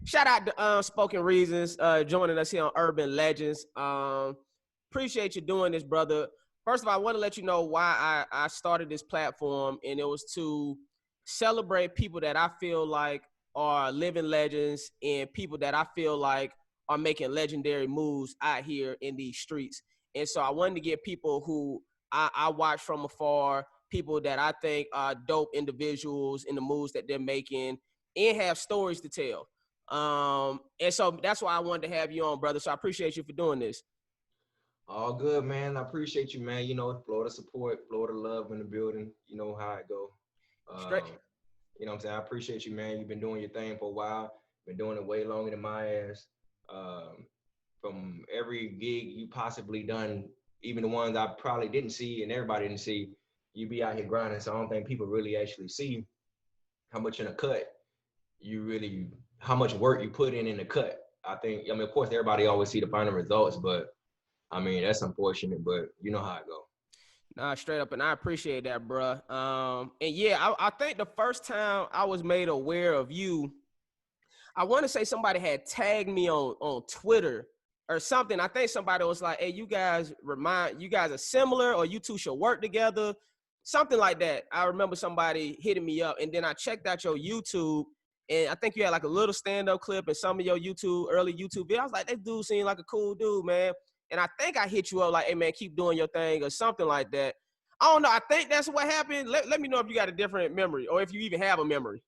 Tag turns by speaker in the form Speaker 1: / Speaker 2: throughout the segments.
Speaker 1: Shout out to Spoken Reasons joining us here on Urban Legendz. Appreciate you doing this, brother. First of all, I want to let you know why I started this platform, and it was to celebrate people that I feel like are living legends and people that I feel like are making legendary moves out here in these streets. And so I wanted to get people who I watch from afar, people that I think are dope individuals in the moves that they're making and have stories to tell. And so that's why I wanted to have you on, brother. So I appreciate you for doing this.
Speaker 2: All good, man. I appreciate you, man. You know, Florida support, Florida love in the building. You know how it go.
Speaker 1: Straight.
Speaker 2: You know what I'm saying? I appreciate you, man. You've been doing your thing for a while. Been doing it way longer than my ass. From every gig you possibly done, even the ones I probably didn't see and everybody didn't see, you be out here grinding. So I don't think people really actually see how much in a cut how much work you put in the cut. I mean, of course, everybody always see the final results, but I mean, that's unfortunate, but you know how it go.
Speaker 1: Nah, straight up, and I appreciate that, bro. And yeah, I think the first time I was made aware of you, I want to say somebody had tagged me on Twitter or something. I think somebody was like, "Hey, you guys are similar, or you two should work together," something like that. I remember somebody hitting me up, and then I checked out your YouTube, and I think you had like a little stand-up clip and some of your early YouTube videos. I was like, "That dude seemed like a cool dude, man." And I think I hit you up like, "Hey, man, keep doing your thing," or something like that. I don't know. I think that's what happened. Let me know if you got a different memory or if you even have a memory.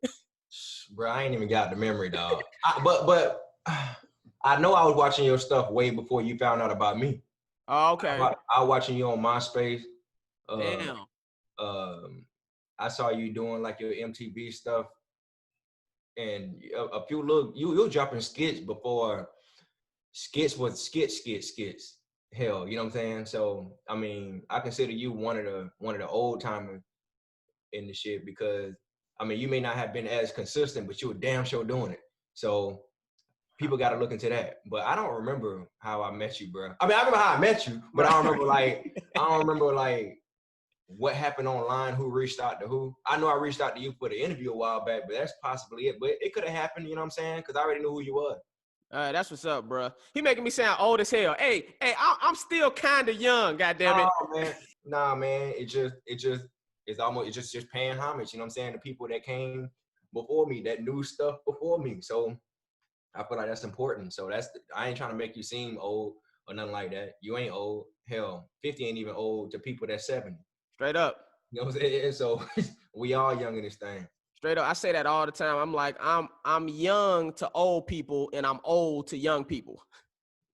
Speaker 2: Bro, I ain't even got the memory, dog. But I know I was watching your stuff way before you found out about me.
Speaker 1: Oh, okay.
Speaker 2: I was watching you on MySpace.
Speaker 1: Damn.
Speaker 2: I saw you doing like your MTV stuff, and a few little you were dropping skits before skits was skits. Hell, you know what I'm saying? So I mean, I consider you one of the old timers in the shit because I mean, you may not have been as consistent, but you were damn sure doing it. So people got to look into that. But I don't remember how I met you, bro. I mean, I remember how I met you, but I don't remember like what happened online, who reached out to who. I know I reached out to you for the interview a while back, but that's possibly it. But it could have happened, you know what I'm saying? Because I already knew who you was.
Speaker 1: That's what's up, bro. He making me sound old as hell. Hey, I'm still kind of young, goddamn it.
Speaker 2: Oh man, nah, man. It's just paying homage. You know what I'm saying? The people that came before me, that knew stuff before me. So I feel like that's important. So I ain't trying to make you seem old or nothing like that. You ain't old. Hell, 50 ain't even old to people that's 70.
Speaker 1: Straight up.
Speaker 2: You know what I'm saying? So we all young in this thing.
Speaker 1: Straight up. I say that all the time. I'm like, I'm young to old people and I'm old to young people.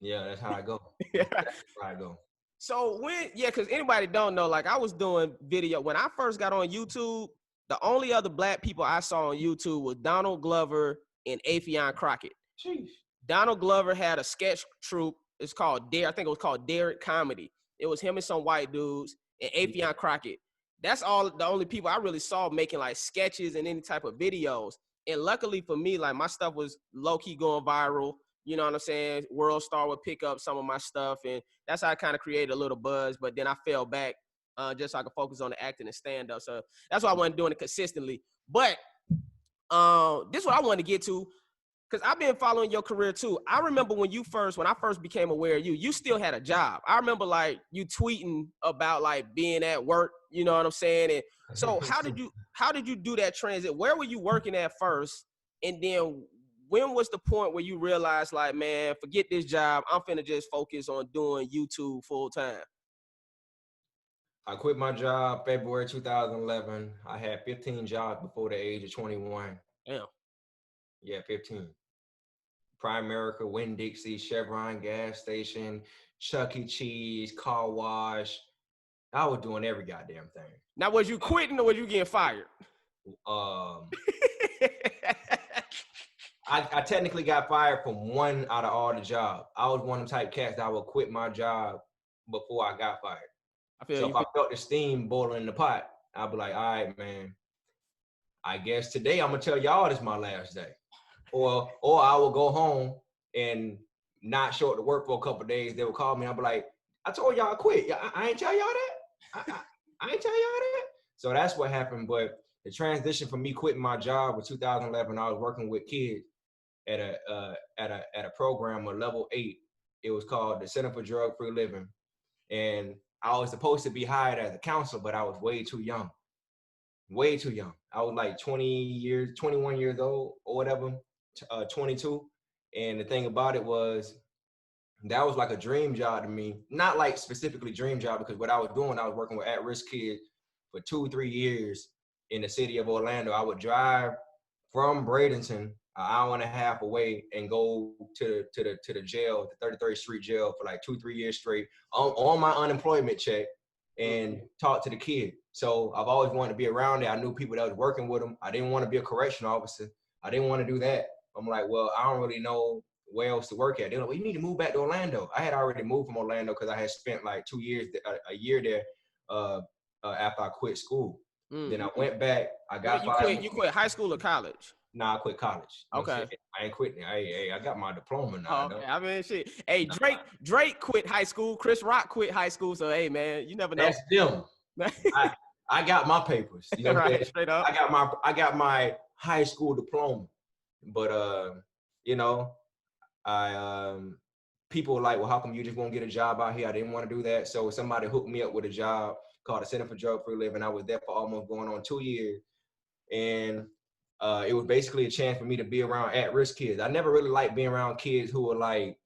Speaker 2: Yeah, that's how I go. That's how I go.
Speaker 1: So because anybody don't know, like I was doing video when I first got on YouTube. The only other black people I saw on YouTube was Donald Glover and Affion Crockett.
Speaker 2: Jeez.
Speaker 1: Donald Glover had a sketch troupe. It's called Dare. I think it was called Derek Comedy. It was him and some white dudes and Affion Crockett. That's the only people I really saw making like sketches and any type of videos. And luckily for me, like my stuff was low key going viral. You know what I'm saying? World Star would pick up some of my stuff, and that's how I kind of created a little buzz. But then I fell back just so I could focus on the acting and stand up. So that's why I wasn't doing it consistently. But this is what I wanted to get to, because I've been following your career too. I remember when I first became aware of you, you still had a job. I remember like you tweeting about like being at work, you know what I'm saying? And so how did you do that transit? Where were you working at first? And then when was the point where you realized like, man, forget this job, I'm finna just focus on doing YouTube full time?
Speaker 2: I quit my job February 2011. I had 15 jobs before the age of 21.
Speaker 1: Damn.
Speaker 2: Yeah, 15. Primerica, Winn-Dixie, Chevron gas station, Chuck E. Cheese, car wash. I was doing every goddamn thing.
Speaker 1: Now, was you quitting or was you getting fired?
Speaker 2: I technically got fired from one out of all the jobs. I was one of them type cats that I would quit my job before I got fired. If I felt the steam boiling in the pot, I'd be like, all right, man, I guess today I'm gonna tell y'all this is my last day. Or I will go home and not show up to work for a couple of days. They would call me. I'll be like, I told y'all I quit. I ain't tell y'all that. I ain't tell y'all that. So that's what happened. But the transition from me quitting my job was 2011. I was working with kids. at a program, a level 8. It was called the Center for Drug Free Living, and I was supposed to be hired as a counselor, but I was way too young. Way too young. I was like 21 years old or whatever, 22. And the thing about it was, that was like a dream job to me. Not like specifically dream job, because what I was doing, I was working with at-risk kids for 2-3 years in the city of Orlando. I would drive from Bradenton, an hour and a half away, and go to the jail, the 33rd Street jail, for like 2-3 years straight on my unemployment check, and talk to the kid. So I've always wanted to be around there. I knew people that was working with them. I didn't want to be a correction officer. I didn't want to do that. I'm like, well, I don't really know where else to work at. They're like, well, you need to move back to Orlando. I had already moved from Orlando because I had spent like 2 years, a year there after I quit school. Then I went back. I got fired.
Speaker 1: You quit high school or college?
Speaker 2: Nah, I quit college.
Speaker 1: Okay.
Speaker 2: I ain't quitting. Hey, I got my diploma now.
Speaker 1: Okay. I mean, shit. Hey, Drake quit high school. Chris Rock quit high school. So, hey, man, you never know.
Speaker 2: That's them. I got my papers. You know what I'm saying?
Speaker 1: Straight up.
Speaker 2: I got my high school diploma. But you know, people were like, well, how come you just won't get a job out here? I didn't want to do that. So somebody hooked me up with a job called the Center for Drug Free Living. I was there for almost going on 2 years. And it was basically a chance for me to be around at-risk kids. I never really liked being around kids who were like,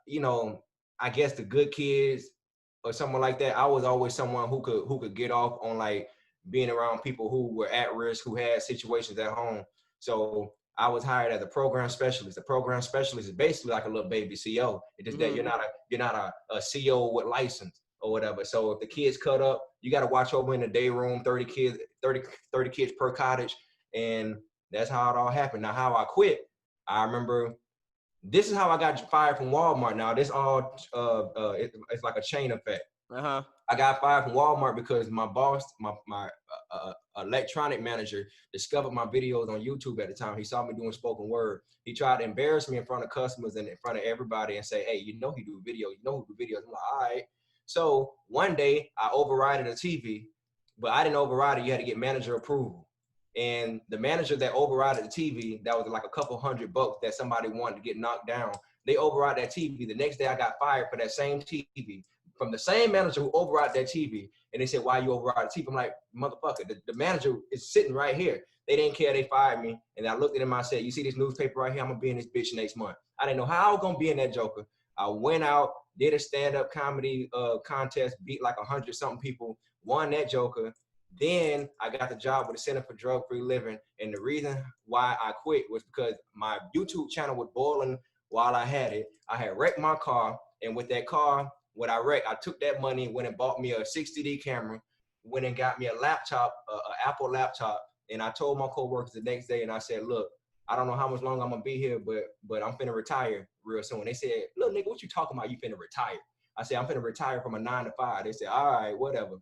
Speaker 2: you know, I guess the good kids or someone like that. I was always someone who could get off on like being around people who were at risk, who had situations at home. So I was hired as a program specialist. A program specialist is basically like a little baby CO. It's just that you're not a CO with license or whatever. So if the kids cut up, you got to watch over in the day room, 30 kids per cottage. And that's how it all happened. Now, how I quit, I remember, this is how I got fired from Walmart. Now, this all, it's like a chain effect. I got fired from Walmart because my boss, my electronic manager, discovered my videos on YouTube at the time. He saw me doing spoken word. He tried to embarrass me in front of customers and in front of everybody and say, hey, you know he do videos. You know who do videos. I'm like, all right. So one day I overrided a TV, but I didn't override it. You had to get manager approval. And the manager that overrided the TV, that was like a couple $100 that somebody wanted to get knocked down. They override that TV. The next day I got fired for that same TV from the same manager who override that TV. And they said, why you override the TV? I'm like, motherfucker, the manager is sitting right here. They didn't care. They fired me. And I looked at him. I said, you see this newspaper right here? I'm going to be in this bitch next month. I didn't know how I was going to be in that joker. I went out, did a stand-up comedy contest, beat like 100-something people, won that joker. Then I got the job with the Center for Drug Free Living. And the reason why I quit was because my YouTube channel was boiling while I had it. I had wrecked my car. And with that car, what I wrecked, I took that money and went and bought me a 60D camera, went and got me a laptop, an Apple laptop. And I told my coworkers the next day, and I said, look, I don't know how much longer I'm going to be here, but I'm finna retire real soon. They said, look, nigga, what you talking about? You finna retire? I said, I'm finna retire from a 9 to 5. They said, all right, whatever.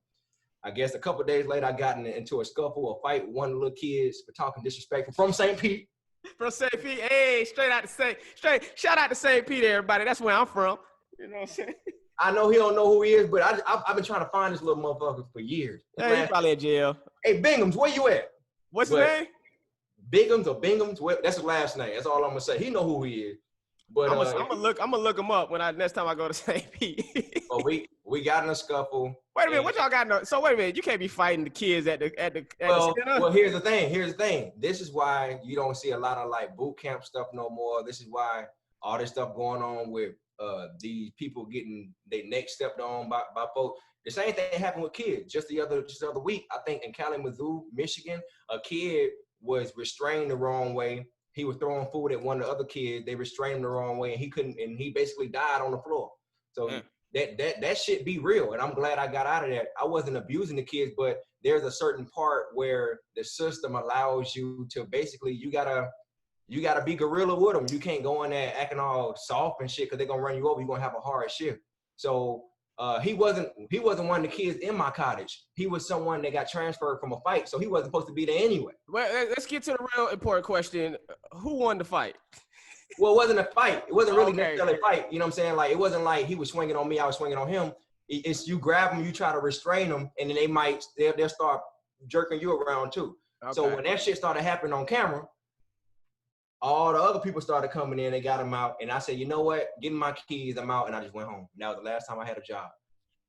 Speaker 2: I guess a couple of days later, I got into a scuffle, a fight with one of the little kids for talking disrespectful from St. Pete.
Speaker 1: From St. Pete, hey, shout out to St. Pete, everybody. That's where I'm from. You know what I'm saying?
Speaker 2: I know he don't know who he is, but I've been trying to find this little motherfucker for years.
Speaker 1: Hey, he's probably in jail.
Speaker 2: Hey, Bingham's, where you at?
Speaker 1: What's his name?
Speaker 2: Bingham's, that's his last name. That's all I'm gonna say. He know who he is. But
Speaker 1: I'm gonna look him up when next time I go to St. Pete.
Speaker 2: But we got in a scuffle.
Speaker 1: Wait a minute, what y'all got? So wait a minute, you can't be fighting the kids at the center.
Speaker 2: Well, here's the thing. This is why you don't see a lot of like boot camp stuff no more. This is why all this stuff going on with these people getting their neck stepped on by folks. The same thing happened with kids. Just the other week, I think in Kalamazoo, Michigan, a kid was restrained the wrong way. He was throwing food at one of the other kids. They restrained him the wrong way, and he couldn't. And he basically died on the floor. So that shit be real. And I'm glad I got out of that. I wasn't abusing the kids, but there's a certain part where the system allows you to basically you gotta be gorilla with them. You can't go in there acting all soft and shit because they're gonna run you over. You're gonna have a hard shift. So he wasn't one of the kids in my cottage. He was someone that got transferred from a fight, so he wasn't supposed to be there anyway.
Speaker 1: Well, let's get to the real important question. Who won the fight?
Speaker 2: Well, it wasn't a fight. It wasn't really necessarily a fight. You know what I'm saying? Like, it wasn't like he was swinging on me, I was swinging on him. It's you grab him, you try to restrain them, and then they'll start jerking you around too. Okay. So when that shit started happening on camera, all the other people started coming in. They got them out, and I said, you know what? Give me my keys. I'm out, and I just went home. And that was the last time I had a job.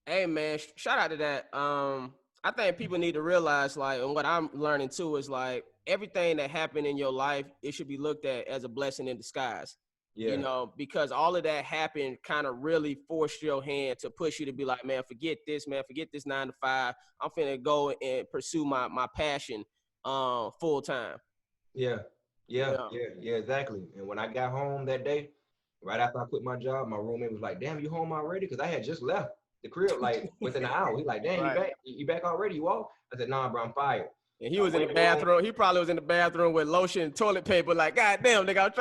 Speaker 1: Hey man, shout out to that. I think people need to realize, like, and what I'm learning too is like everything that happened in your life, it should be looked at as a blessing in disguise.
Speaker 2: Yeah.
Speaker 1: Because all of that happened kind of really forced your hand to push you to be like, man, forget this 9 to 5. I'm finna go and pursue my passion full time.
Speaker 2: Yeah, exactly. And when I got home that day, right after I quit my job, my roommate was like, "Damn, you home already?" Because I had just left the crib like within an hour. He like, "Damn,
Speaker 1: Right.
Speaker 2: you back? You back already? You off?" I said, "Nah, bro, I'm fired."
Speaker 1: And he was in the bathroom. He probably was in the bathroom with lotion and toilet paper. Like, God damn, nigga,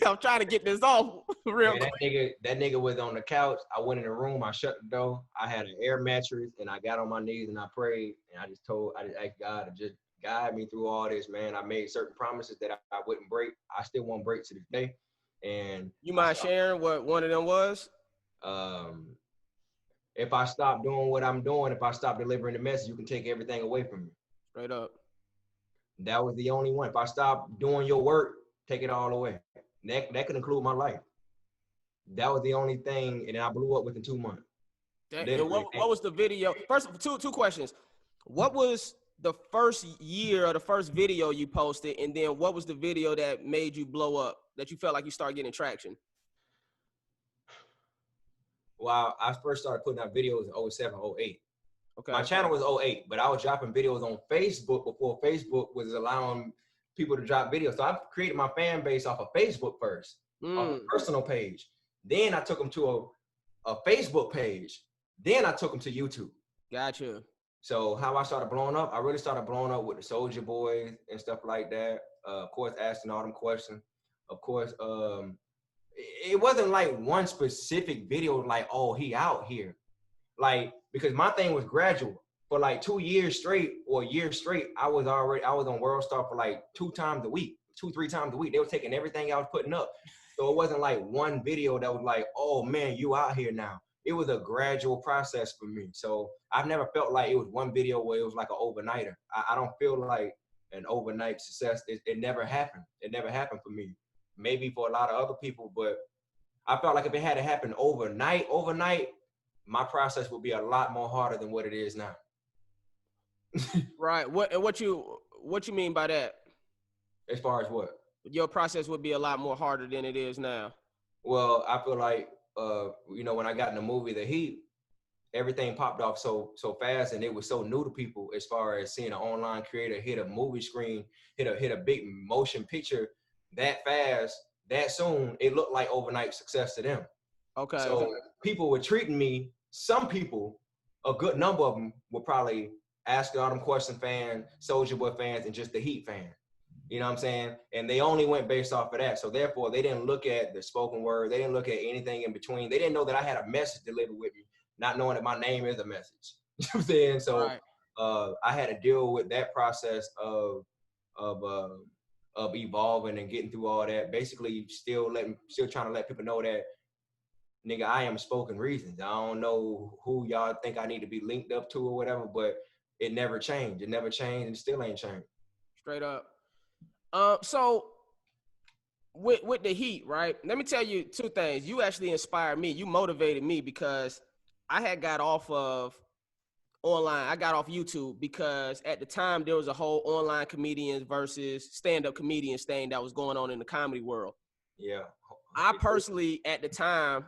Speaker 1: I'm trying to get this off real quick.
Speaker 2: That nigga was on the couch. I went in the room. I shut the door. I had an air mattress, and I got on my knees and I prayed. And I just asked God to just guide me through all this, man. I made certain promises that I wouldn't break. I still won't break to this day. And
Speaker 1: you mind sharing what one of them was?
Speaker 2: If I stop doing what I'm doing, if I stop delivering the message, you can take everything away from me.
Speaker 1: Straight up.
Speaker 2: That was the only one. If I stop doing your work, take it all away. That could include my life. That was the only thing, and I blew up within 2 months.
Speaker 1: And what was the video? First, two questions. What was the first year or the first video you posted, and then what was the video that made you blow up, that you felt like you started getting traction?
Speaker 2: Well, I first started putting out videos in 07, 08.
Speaker 1: Okay.
Speaker 2: My channel was 08, but I was dropping videos on Facebook before Facebook was allowing people to drop videos. So I created my fan base off of Facebook first, off a personal page. Then I took them to a Facebook page. Then I took them to YouTube.
Speaker 1: Gotcha.
Speaker 2: So how I started blowing up, I really started blowing up with the Soulja Boys and stuff like that. Of course, asking all them questions. Of course, it wasn't like one specific video like, oh, he out here. Like, because my thing was gradual. For like 2 years straight or a year straight, I was on World Star for like 3 times a week. They were taking everything I was putting up. So it wasn't like one video that was like, oh man, you out here now. It was a gradual process for me. So I've never felt like it was one video where it was like an overnighter. I don't feel like an overnight success. It never happened. It never happened for me. Maybe for a lot of other people, but I felt like if it had to happen overnight, my process would be a lot more harder than what it is now.
Speaker 1: Right. What you mean by that?
Speaker 2: As far as what?
Speaker 1: Your process would be a lot more harder than it is now.
Speaker 2: Well, I feel like when I got in the movie The Heat, everything popped off so fast, and it was so new to people as far as seeing an online creator hit a movie screen, hit a big motion picture that fast, that soon. It looked like overnight success to them.
Speaker 1: Okay.
Speaker 2: So people were treating me, some people, a good number of them were probably asking all them Question fans, Soulja Boy fans, and just the Heat fan. You know what I'm saying? And they only went based off of that. So therefore, they didn't look at the spoken word. They didn't look at anything in between. They didn't know that I had a message delivered with me, not knowing that my name is a message. You know what I'm saying? So right. I had to deal with that process of evolving and getting through all that. Basically, still trying to let people know that, nigga, I am spoken reasons. I don't know who y'all think I need to be linked up to or whatever, but it never changed. It never changed, and it still ain't changed.
Speaker 1: Straight up. So with the Heat, right? Let me tell you 2 things. You actually inspired me. You motivated me because I had got off of online. I got off YouTube because at the time there was a whole online comedians versus stand-up comedians thing that was going on in the comedy world.
Speaker 2: Yeah.
Speaker 1: I personally at the time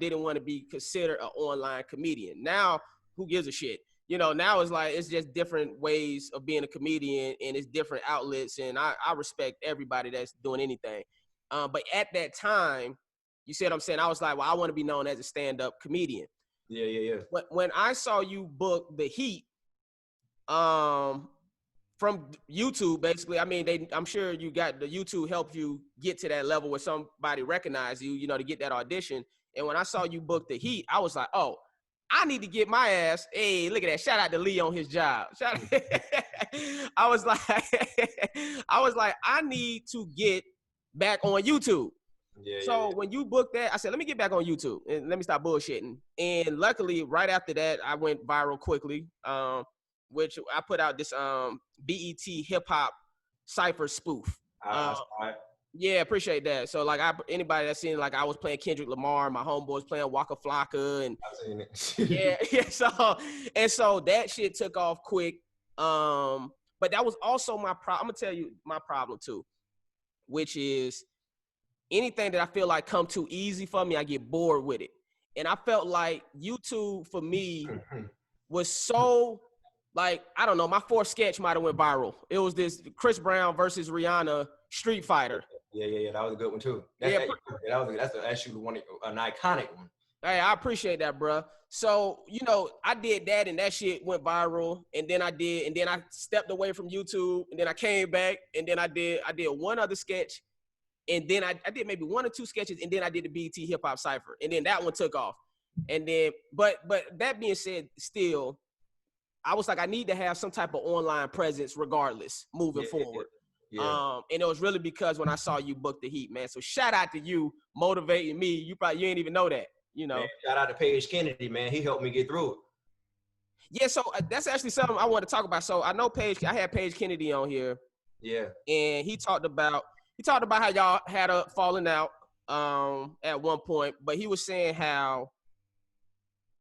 Speaker 1: didn't want to be considered an online comedian. Now, who gives a shit? Now it's just different ways of being a comedian, and it's different outlets, and I respect everybody that's doing anything. But at that time, you see what I'm saying? I was like, well, I want to be known as a stand-up comedian.
Speaker 2: Yeah.
Speaker 1: But when I saw you book The Heat, from YouTube, basically, I mean, I'm sure you got the YouTube helped you get to that level where somebody recognized you, to get that audition. And when I saw you book The Heat, I was like, oh, I need to get my ass. Hey, look at that. Shout out to Lee on his job. I was like, I need to get back on YouTube. So when you booked that, I said, let me get back on YouTube and let me stop bullshitting. And luckily, right after that, I went viral quickly, which I put out this BET hip hop cypher spoof.
Speaker 2: I saw it.
Speaker 1: Yeah, appreciate that. So like anybody that's seen, like I was playing Kendrick Lamar, my homeboys playing Waka Flocka, and
Speaker 2: I've seen it.
Speaker 1: yeah, yeah. So that shit took off quick. But that was also my problem. I'm gonna tell you my problem too, which is anything that I feel like come too easy for me, I get bored with it. And I felt like YouTube for me was so like, I don't know, my fourth sketch might have went viral. It was this Chris Brown versus Rihanna Street Fighter.
Speaker 2: Yeah, that was a good one too. That's actually an iconic one.
Speaker 1: Hey, I appreciate that, bro. So, you know, I did that and that shit went viral. And then I stepped away from YouTube, and then I came back, and then I did one other sketch. And then I did maybe one or two sketches, and then I did the BET Hip Hop Cypher, and then that one took off. And then, but that being said, still, I was like, I need to have some type of online presence regardless moving forward. Yeah. And it was really because when I saw you book the Heat, man. So shout out to you motivating me. You ain't even know that, you know.
Speaker 2: Man, shout out to Paige Kennedy, man. He helped me get through it.
Speaker 1: Yeah, so that's actually something I want to talk about. So I know I had Paige Kennedy on here.
Speaker 2: Yeah. And
Speaker 1: he talked about how y'all had a falling out at one point, but he was saying how,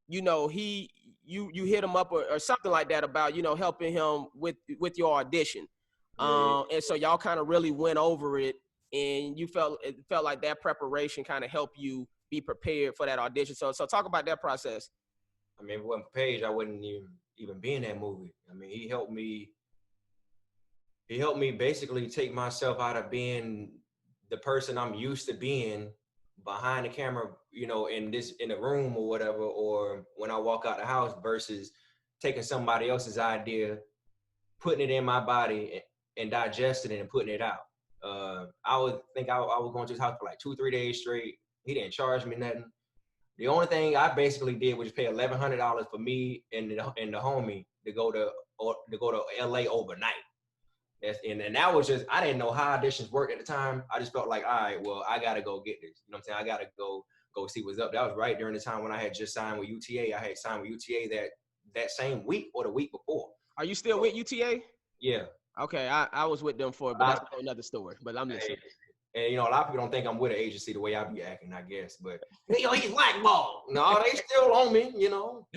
Speaker 1: you know, you hit him up or something like that about, you know, helping him with your audition. And so y'all kind of really went over it, and it felt like that preparation kind of helped you be prepared for that audition. So talk about that process.
Speaker 2: I mean, if it wasn't for Paige, I wouldn't even be in that movie. I mean, he helped me basically take myself out of being the person I'm used to being behind the camera, you know, in a room or whatever, or when I walk out the house, versus taking somebody else's idea, putting it in my body and digesting it and putting it out. I was going to his house for like 2-3 days straight. He didn't charge me nothing. The only thing I basically did was pay $1,100 for me and the homie to go to LA overnight. And that was just, I didn't know how auditions worked at the time. I just felt like, all right, well, I got to go get this. You know what I'm saying? I got to go see what's up. That was right during the time when I had just signed with UTA. I had signed with UTA that same week or the week before.
Speaker 1: Are you still with UTA?
Speaker 2: Yeah.
Speaker 1: Okay, I was with them but that's another story. But I'm listening.
Speaker 2: And, you know, a lot of people don't think I'm with an agency the way I be acting, I guess. But, you know, he's blackballed. No, they still on me, you know.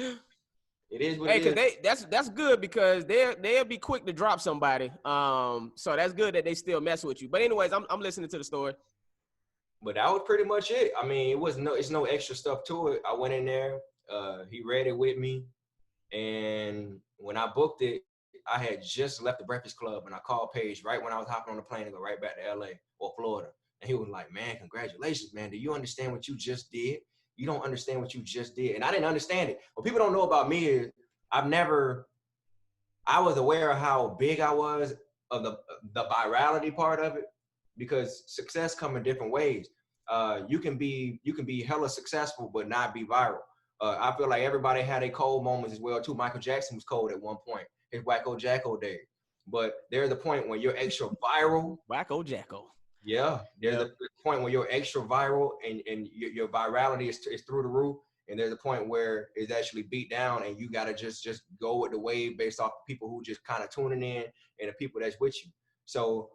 Speaker 2: It is what it is.
Speaker 1: Because that's good, because they'll be quick to drop somebody. So that's good that they still mess with you. But anyways, I'm listening to the story.
Speaker 2: But that was pretty much it. I mean, it's no extra stuff to it. I went in there. He read it with me, and when I booked it, I had just left the Breakfast Club, and I called Paige right when I was hopping on the plane to go right back to LA or Florida. And he was like, man, congratulations, man. Do you understand what you just did? You don't understand what you just did. And I didn't understand it. What people don't know about me is I was aware of how big I was of the virality part of it, because success comes in different ways. You can be hella successful but not be viral. I feel like everybody had a cold moments as well too. Michael Jackson was cold at one point, his Wacko Jacko days. But there's a point when you're extra viral.
Speaker 1: Wacko Jacko.
Speaker 2: Yeah, there's a point where you're extra viral and your virality is through the roof. And there's a point where it's actually beat down, and you gotta just go with the wave based off the people who just kind of tuning in and the people that's with you. So,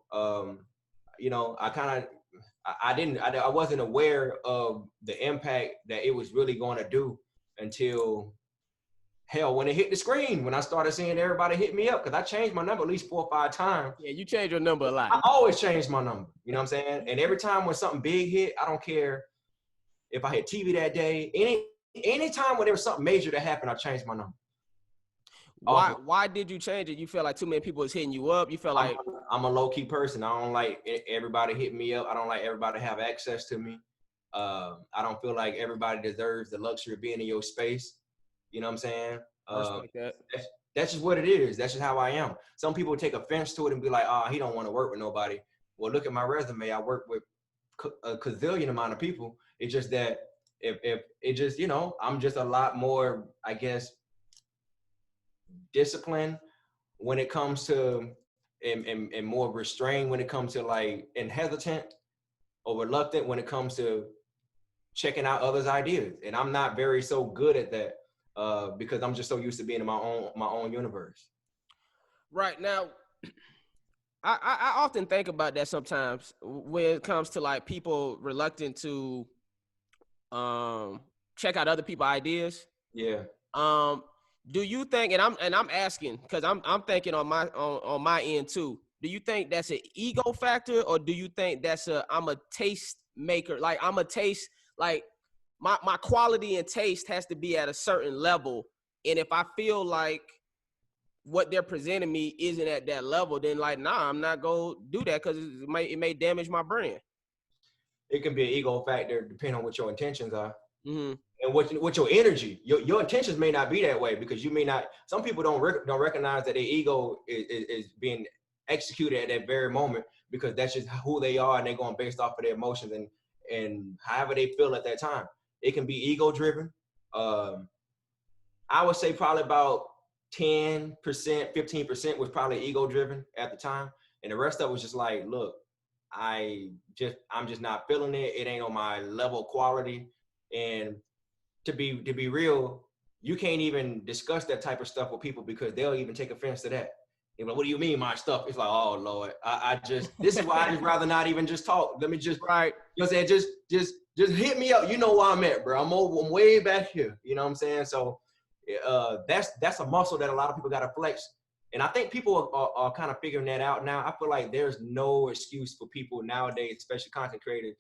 Speaker 2: you know, I wasn't aware of the impact that it was really going to do until when it hit the screen, when I started seeing everybody hit me up, because I changed my number at least 4 or 5 times.
Speaker 1: Yeah, you changed your number a lot.
Speaker 2: I always change my number, you know what I'm saying? And every time when something big hit, I don't care if I hit TV that day, any time when there was something major that happened, I changed my number.
Speaker 1: Why did you change it? You felt like too many people was hitting you up? You felt like...
Speaker 2: I'm a low-key person. I don't like everybody hitting me up. I don't like everybody to have access to me. I don't feel like everybody deserves the luxury of being in your space. You know what I'm saying?
Speaker 1: Like that.
Speaker 2: That's just what it is. That's just how I am. Some people take offense to it and be like, oh, he don't want to work with nobody. Well, look at my resume. I work with a gazillion amount of people. It's just that if it just, you know, I'm just a lot more, I guess, disciplined when it comes to, and more restrained when it comes to like, and hesitant or reluctant when it comes to checking out others' ideas. And I'm not very so good at that because I'm just so used to being in my own universe.
Speaker 1: Right. Now, I often think about that sometimes when it comes to like people reluctant to check out other people's ideas.
Speaker 2: Yeah.
Speaker 1: Um, do you think, and I'm asking because I'm thinking on my end too. Do you think that's an ego factor, or do you think that's I'm a taste maker? Like I'm a taste, like my quality and taste has to be at a certain level. And if I feel like what they're presenting me isn't at that level, then like, nah, I'm not gonna do that because it may damage my brand.
Speaker 2: It can be an ego factor depending on what your intentions are.
Speaker 1: Mm-hmm.
Speaker 2: And what your energy, your intentions may not be that way, because you may not. Some people don't recognize that their ego is being executed at that very moment, because that's just who they are, and they're going based off of their emotions and however they feel at that time. It can be ego driven. I would say probably about 10%, 15% was probably ego driven at the time, and the rest of it was just like, look, I'm just not feeling it. It ain't on my level of quality. And to be real, you can't even discuss that type of stuff with people, because they'll even take offense to that. They're like, what do you mean my stuff? It's like, oh Lord, this is why I just rather not even just talk. Let me just,
Speaker 1: right.
Speaker 2: You know what I'm saying? Just hit me up. You know where I'm at, bro. I'm way back here. You know what I'm saying? So that's a muscle that a lot of people got to flex. And I think people are kind of figuring that out now. I feel like there's no excuse for people nowadays, especially content creators.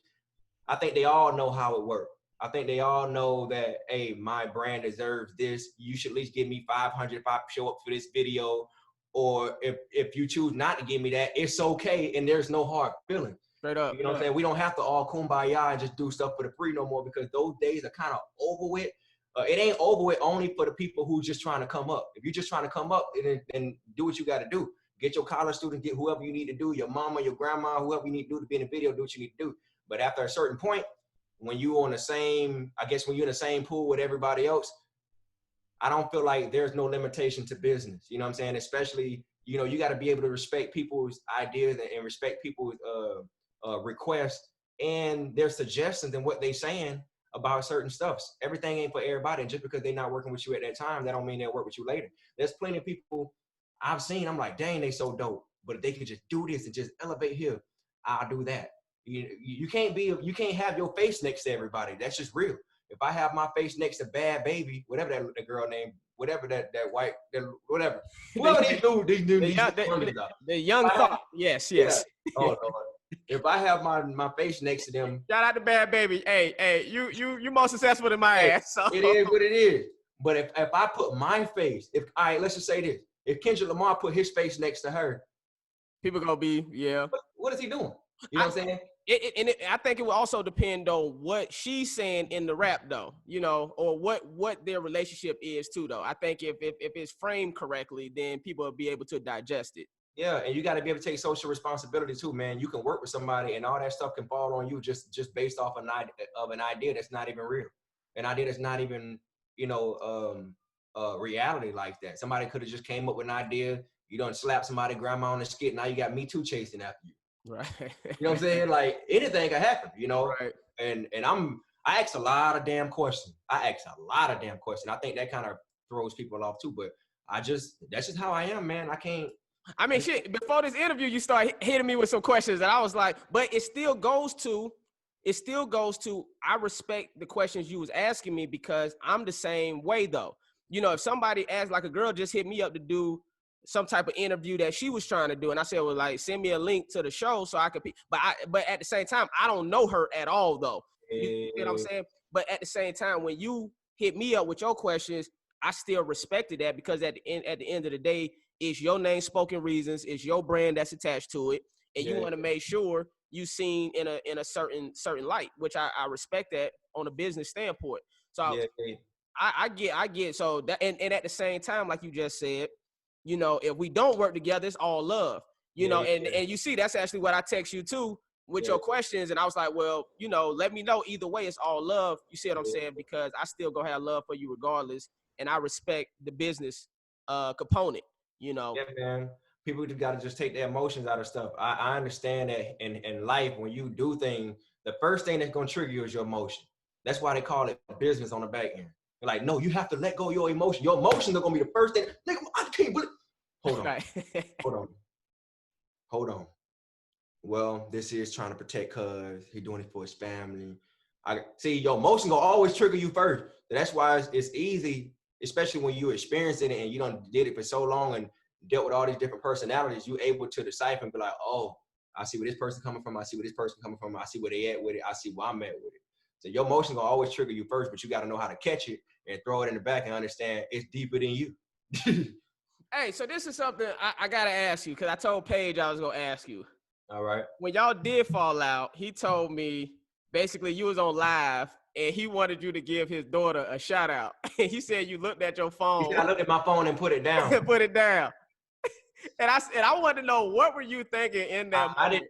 Speaker 2: I think they all know how it works. I think they all know that, hey, my brand deserves this. You should at least give me 500 if I show up for this video. Or if you choose not to give me that, it's okay, and there's no hard feelings.
Speaker 1: Straight up.
Speaker 2: You know what I'm saying? We don't have to all kumbaya and just do stuff for the free no more, because those days are kind of over with. It ain't over with only for the people who's just trying to come up. If you're just trying to come up, then do what you got to do. Get your college student, get whoever you need to do, your mama, your grandma, whoever you need to do to be in the video, do what you need to do. But after a certain point, when you're in the same pool with everybody else, I don't feel like there's no limitation to business. You know what I'm saying? Especially, you got to be able to respect people's ideas and respect people's requests and their suggestions and what they're saying about certain stuffs. Everything ain't for everybody. And just because they're not working with you at that time, that don't mean they'll work with you later. There's plenty of people I've seen, I'm like, dang, they so dope. But if they could just do this and just elevate here, I'll do that. You can't have your face next to everybody. That's just real. If I have my face next to Bad Baby, whatever that girl name, whatever that white, whatever. Well,
Speaker 1: the young thought. Yes.
Speaker 2: Yeah. Oh Lord. If I have my face next to them,
Speaker 1: shout out to Bad Baby. Hey, you more successful than my ass. So.
Speaker 2: It is what it is. But if I put my face, let's just say this: if Kendrick Lamar put his face next to her,
Speaker 1: people gonna be
Speaker 2: What is he doing? You know what I'm saying?
Speaker 1: I think it will also depend on what she's saying in the rap, though, or what their relationship is too, though. I think if it's framed correctly, then people will be able to digest it.
Speaker 2: Yeah, and you got to be able to take social responsibility too, man. You can work with somebody, and all that stuff can fall on you just based off an idea that's not even real, an idea that's not even reality like that. Somebody could have just came up with an idea. You don't slap somebody grandma on the skit. Now you got Me Too chasing after you.
Speaker 1: Right.
Speaker 2: You know what I'm saying? Like anything can happen,
Speaker 1: Right.
Speaker 2: And I ask a lot of damn questions. I think that kind of throws people off too, but that's just how I am, man. I mean,
Speaker 1: shit, before this interview, you started hitting me with some questions and I was like, but it still goes to, I respect the questions you was asking me, because I'm the same way though. If somebody asks, like a girl just hit me up to do some type of interview that she was trying to do, and I said, well, like, send me a link to the show so I could but at the same time, I don't know her at all though. You know what I'm saying? But at the same time, when you hit me up with your questions, I still respected that, because at the end of the day, it's your name, Spoken Reasons, it's your brand that's attached to it, and you want to make sure you seen in a certain light, which I respect that on a business standpoint. So I get so that, and at the same time, like you just said, if we don't work together, it's all love, and you see, that's actually what I text you too with your questions. And I was like, well, let me know either way, it's all love. You see what I'm saying? Because I still gonna have love for you regardless. And I respect the business component,
Speaker 2: Yeah, man. People just got to just take their emotions out of stuff. I understand that in life, when you do things, the first thing that's going to trigger you is your emotion. That's why they call it business on the back end. They're like, no, you have to let go of your emotion. Your emotions are going to be the first thing. Nigga, I can't believe. Hold on.
Speaker 1: Right.
Speaker 2: Hold on. hold on. Well, this is trying to protect cuz he doing it for his family. I see your emotion gonna always trigger you first. That's why it's easy, especially when you experiencing it and you done did it for so long and dealt with all these different personalities, you able to decipher and be like, oh, I see where this person coming from, I see where this person coming from, I see where they at with it, I see where I'm at with it. So your emotion gonna always trigger you first, but you gotta know how to catch it and throw it in the back and understand it's deeper than you.
Speaker 1: Hey, so this is something I gotta ask you, because I told Paige I was gonna ask you.
Speaker 2: All right.
Speaker 1: When y'all did fall out, he told me basically you was on live and he wanted you to give his daughter a shout out. He said you looked at your phone.
Speaker 2: He said, I looked at my phone and put it down.
Speaker 1: Put it down. And I wanted to know, what were you thinking in that moment?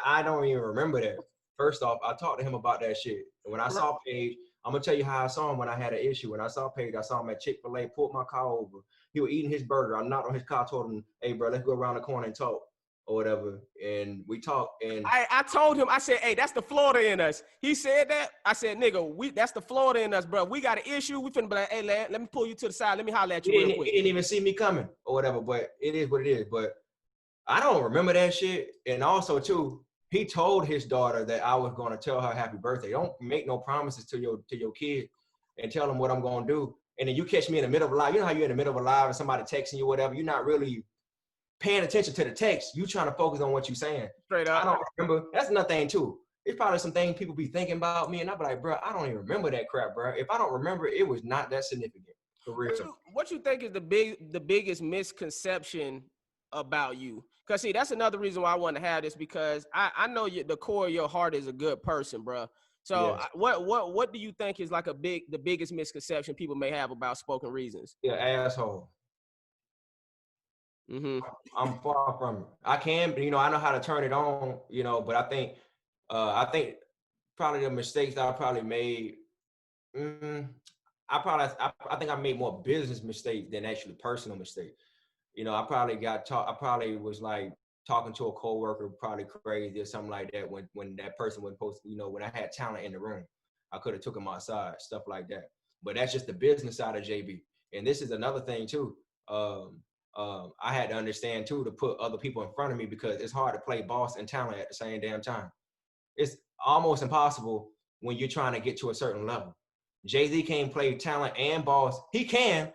Speaker 2: I don't even remember that. First off, I talked to him about that shit. And when I saw Paige, I'm gonna tell you how I saw him when I had an issue. When I saw Paige, I saw him at Chick-fil-A, pulled my car over. He was eating his burger. I knocked on his car, told him, hey bro, let's go around the corner and talk or whatever. And we talked, and
Speaker 1: I told him, I said, hey, that's the Florida in us. He said that. I said, nigga, that's the Florida in us, bro. We got an issue. We finna be like, hey, let me pull you to the side. Let me holler at you real quick.
Speaker 2: He didn't even see me coming or whatever, but it is what it is. But I don't remember that shit. And also too, he told his daughter that I was going to tell her happy birthday. Don't make no promises to your kid and tell them what I'm going to do. And then you catch me in the middle of a live. You know how you're in the middle of a live and somebody texting you or whatever. You're not really paying attention to the text. You trying to focus on what you're saying.
Speaker 1: Straight up.
Speaker 2: I don't remember. That's another thing too. It's probably some things people be thinking about me, and I'll be like, bro, I don't even remember that crap, bro. If I don't remember, it was not that significant. For real.
Speaker 1: What you think is the biggest misconception about you? Because see, that's another reason why I want to have this, because I know the core of your heart is a good person, bro. So yes. What do you think is like the biggest misconception people may have about Spoken Reasons?
Speaker 2: Yeah, asshole.
Speaker 1: Mm-hmm.
Speaker 2: I'm far from it. I can, but I know how to turn it on, but I think probably the mistakes that I probably made, I think I made more business mistakes than actually personal mistakes. I probably was like talking to a coworker, probably crazy or something like that when that person was supposed to, when I had talent in the room, I could have took him outside, stuff like that. But that's just the business side of JB. And this is another thing too. I had to understand too, to put other people in front of me, because it's hard to play boss and talent at the same damn time. It's almost impossible when you're trying to get to a certain level. Jay-Z can't play talent and boss. He can,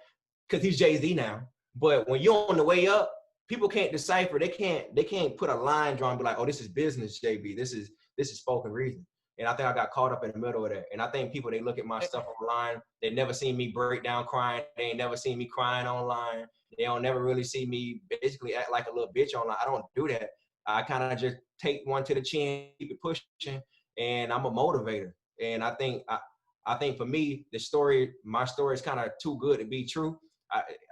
Speaker 2: because he's Jay-Z now. But when you're on the way up, people can't decipher. They can't put a line drawn and be like, oh, this is business, JB. This is Spoken Reason. And I think I got caught up in the middle of that. And I think people, they look at my stuff online. They never seen me break down crying. They ain't never seen me crying online. They don't never really see me basically act like a little bitch online. I don't do that. I kind of just take one to the chin, keep it pushing, and I'm a motivator. And I think for me, my story is kind of too good to be true.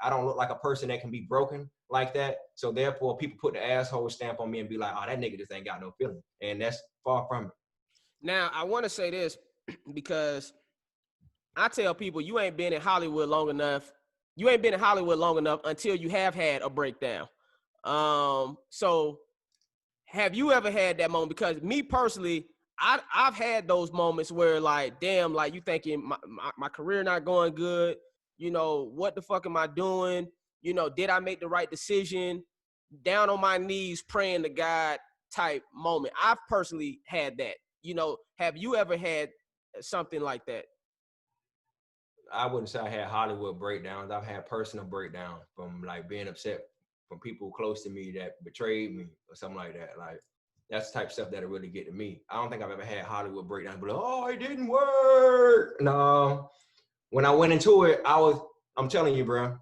Speaker 2: I don't look like a person that can be broken like that. So therefore, people put the asshole stamp on me and be like, oh, that nigga just ain't got no feeling. And that's far from it.
Speaker 1: Now, I want to say this because I tell people, you ain't been in Hollywood long enough. You ain't been in Hollywood long enough until you have had a breakdown. So have you ever had that moment? Because me personally, I've had those moments where like, damn, like you thinking my career not going good. What the fuck am I doing? Did I make the right decision? Down on my knees praying to God type moment. I've personally had that. Have you ever had something like that?
Speaker 2: I wouldn't say I had Hollywood breakdowns. I've had personal breakdowns from like being upset from people close to me that betrayed me or something like that. Like that's the type of stuff that'll really get to me. I don't think I've ever had Hollywood breakdowns, but oh, it didn't work. No. When I went into it, I'm telling you, bro.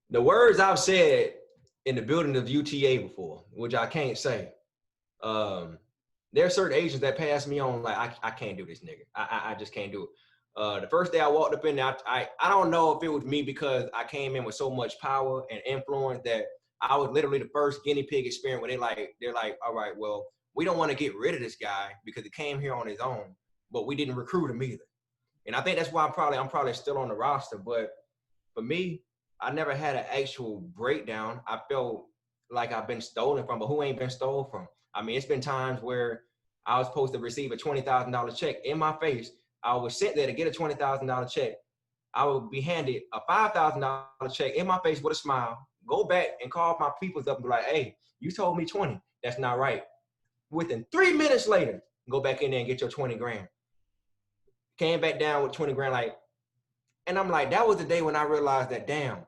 Speaker 2: The words I've said in the building of UTA before, which I can't say, there are certain agents that pass me on like, I can't do this, nigga. I just can't do it. The first day I walked up in there, I don't know if it was me because I came in with so much power and influence that I was literally the first guinea pig experience where they're like, all right, well, we don't want to get rid of this guy because he came here on his own, but we didn't recruit him either. And I think that's why I'm probably still on the roster. But for me, I never had an actual breakdown. I felt like I've been stolen from, but who ain't been stolen from? I mean, it's been times where I was supposed to receive a $20,000 check in my face. I was sent there to get a $20,000 check. I would be handed a $5,000 check in my face with a smile, go back and call my peoples up and be like, hey, you told me 20. That's not right. Within 3 minutes later, go back in there and get your 20 grand. Came back down with 20 grand, like, and I'm like, that was the day when I realized that, damn,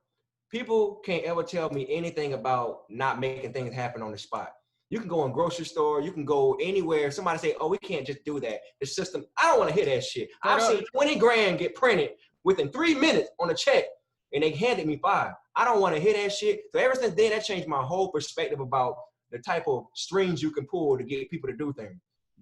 Speaker 2: people can't ever tell me anything about not making things happen on the spot. You can go in grocery store, you can go anywhere. Somebody say, oh, we can't just do that. The system, I don't want to hear that shit. I've seen 20 grand get printed within 3 minutes on a check, and they handed me 5. I don't want to hear that shit. So ever since then, that changed my whole perspective about the type of strings you can pull to get people to do things.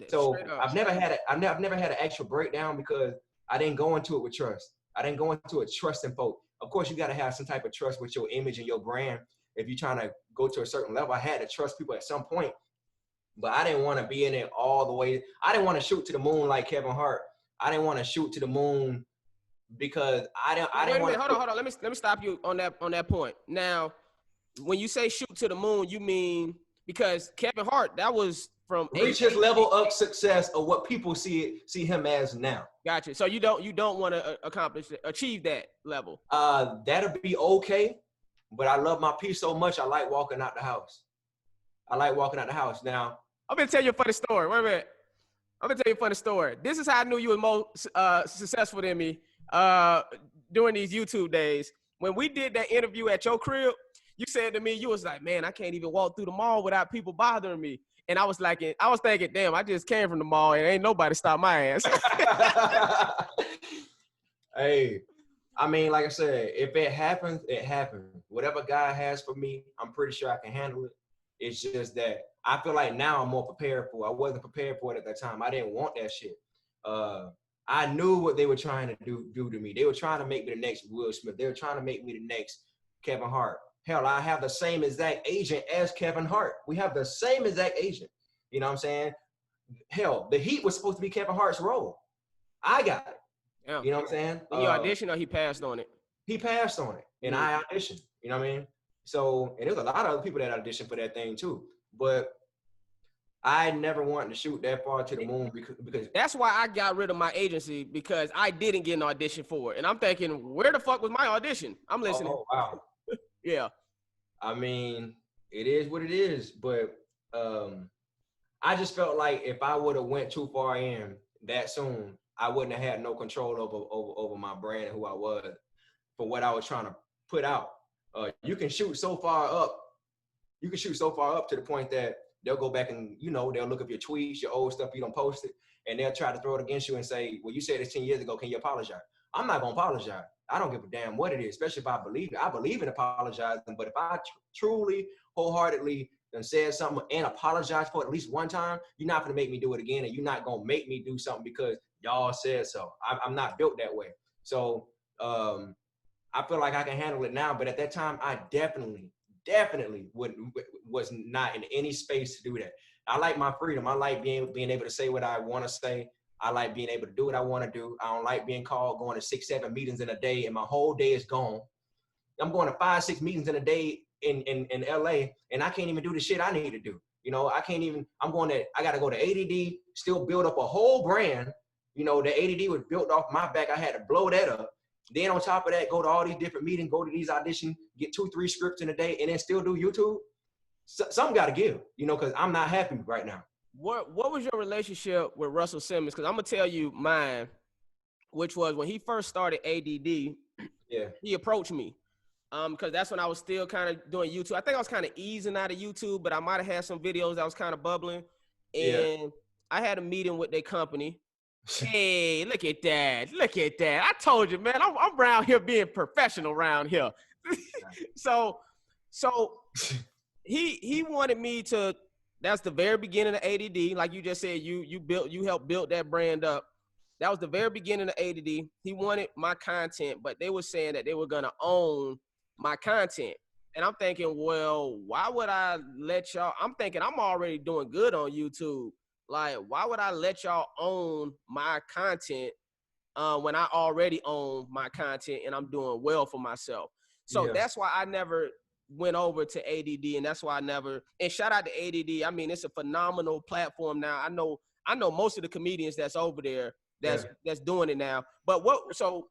Speaker 2: So I've never had an actual breakdown because I didn't go into it with trust. I didn't go into it trusting folk. Of course, you got to have some type of trust with your image and your brand. If you're trying to go to a certain level, I had to trust people at some point, but I didn't want to be in it all the way. I didn't want to shoot to the moon like Kevin Hart. I didn't want to shoot to the moon because I didn't want to.
Speaker 1: Hold on. Let me stop you on that point. Now, when you say shoot to the moon, you mean because Kevin Hart, that was from
Speaker 2: reach his level of success of what people see him as now.
Speaker 1: Gotcha. So you don't want to achieve that level.
Speaker 2: That'll be okay, but I love my peace so much. I like walking out the house. Now,
Speaker 1: I'm gonna tell you a funny story. Wait a minute. I'm gonna tell you a funny story. This is how I knew you were more successful than me during these YouTube days. When we did that interview at your crib, you said to me, you was like, man, I can't even walk through the mall without people bothering me. And I was thinking, damn, I just came from the mall and ain't nobody stopped my ass.
Speaker 2: Hey, I mean, like I said, if it happens, it happens. Whatever God has for me, I'm pretty sure I can handle it. It's just that I feel like now I'm more prepared for it. I wasn't prepared for it at that time. I didn't want that shit. I knew what they were trying to do to me. They were trying to make me the next Will Smith. They were trying to make me the next Kevin Hart. Hell, I have the same exact agent as Kevin Hart. We have the same exact agent. You know what I'm saying? Hell, the Heat was supposed to be Kevin Hart's role. I got it. Yeah. You know what I'm saying?
Speaker 1: And you auditioned or he passed on it?
Speaker 2: He passed on it, and I auditioned. You know what I mean? So, and there's a lot of other people that auditioned for that thing too. But I never wanted to shoot that far to the moon because
Speaker 1: that's why I got rid of my agency, because I didn't get an audition for it. And I'm thinking, where the fuck was my audition? I'm listening.
Speaker 2: Oh, wow.
Speaker 1: Yeah.
Speaker 2: I mean, it is what it is, but I just felt like if I would have went too far in that soon, I wouldn't have had no control over my brand and who I was for what I was trying to put out. You can shoot so far up. You can shoot so far up to the point that they'll go back and, they'll look up your tweets, your old stuff, you don't post it, and they'll try to throw it against you and say, well, you said this 10 years ago, can you apologize? I'm not going to apologize. I don't give a damn what it is, especially if I believe it. I believe in apologizing, but if I truly, wholeheartedly said something and apologize for it at least one time, you're not going to make me do it again, and you're not going to make me do something because y'all said so. I'm not built that way. So I feel like I can handle it now, but at that time, I definitely was not in any space to do that. I like my freedom. I like being able to say what I want to say. I like being able to do what I want to do. I don't like being called going to 6-7 meetings in a day and my whole day is gone. I'm going to 5-6 meetings in a day in LA, and I can't even do the shit I need to do. I got to go to ADD, still build up a whole brand. The ADD was built off my back. I had to blow that up. Then on top of that, go to all these different meetings, go to these auditions, get 2-3 scripts in a day, and then still do YouTube. Something got to give, because I'm not happy right now.
Speaker 1: What was your relationship with Russell Simmons? Because I'm going to tell you mine, which was when he first started ADD,
Speaker 2: yeah,
Speaker 1: he approached me. Because that's when I was still kind of doing YouTube. I think I was kind of easing out of YouTube, but I might have had some videos that was kind of bubbling. And I had a meeting with their company. Hey, look at that. I told you, man, I'm around here being professional around here. So he wanted me to, that's the very beginning of ADD. Like you just said, you helped build that brand up. That was the very beginning of ADD. He wanted my content, but they were saying that they were going to own my content. And I'm thinking, well, why would I let y'all, I'm thinking I'm already doing good on YouTube. Like, why would I let y'all own my content when I already own my content and I'm doing well for myself? So that's why I never went over to ADD, and that's why and shout out to ADD. I mean, it's a phenomenal platform now. I know most of the comedians that's over there that's doing it now. But so